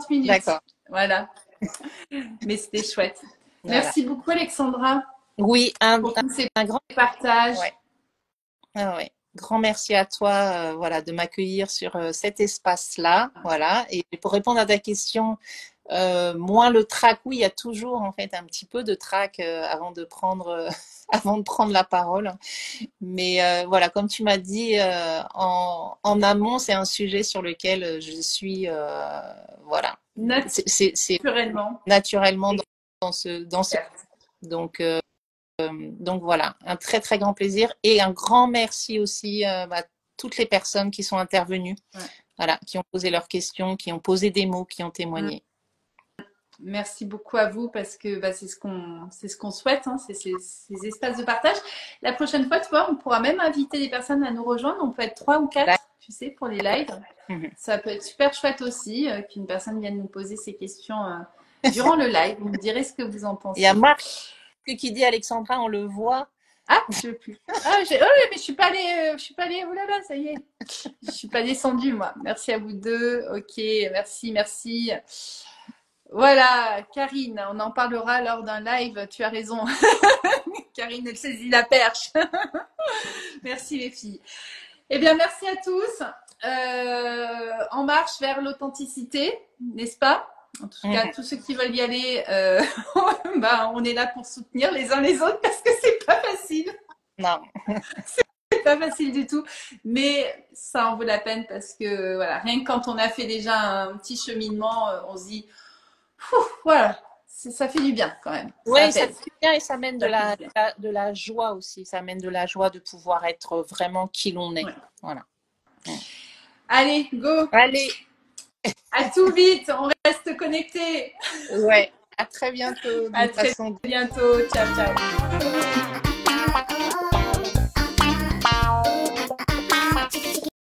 minutes. D'accord. Voilà. Mais c'était chouette. Voilà. Merci beaucoup, Alexandra. Oui, un grand partage. Ouais. Grand merci à toi voilà, de m'accueillir sur cet espace-là. Voilà. Et pour répondre à ta question, moins le trac, oui, il y a toujours en fait un petit peu de trac avant de prendre la parole. Mais voilà, comme tu m'as dit, en amont, c'est un sujet sur lequel je suis voilà. Naturellement dans ce donc voilà, un très très grand plaisir et un grand merci aussi à toutes les personnes qui sont intervenues, voilà, qui ont posé leurs questions, qui ont posé des mots, qui ont témoigné. Merci beaucoup à vous parce que c'est ce qu'on souhaite, c'est ces espaces de partage. La prochaine fois, tu vois, on pourra même inviter des personnes à nous rejoindre. On peut être 3 ou 4, tu sais, pour les lives. Ça peut être super chouette aussi qu'une personne vienne nous poser ses questions durant le live. Vous me direz ce que vous en pensez. Il y a Marc qui dit Alexandra, on le voit. Ah, je veux plus. Mais je suis pas allée. Oh là là, ça y est. Je suis pas descendue moi. Merci à vous deux. Ok, merci. Voilà, Karine, on en parlera lors d'un live, tu as raison. Karine, elle saisit la perche. Merci les filles. Eh bien, merci à tous. En marche vers l'authenticité, n'est-ce pas? En tout cas, tous ceux qui veulent y aller, bah, on est là pour soutenir les uns les autres parce que c'est pas facile. Non. C'est pas facile du tout, mais ça en vaut la peine parce que voilà, rien que quand on a fait déjà un petit cheminement, on se dit, voilà, ça fait du bien quand même. Oui, ça ça fait du bien et ça mène Ça fait du bien. de la joie aussi. Ça mène de la joie de pouvoir être vraiment qui l'on est. Ouais. Voilà. Allez, go! Allez, À tout vite, on reste connectés. ouais, à très bientôt À d'une très façon. bientôt. Ciao, ciao.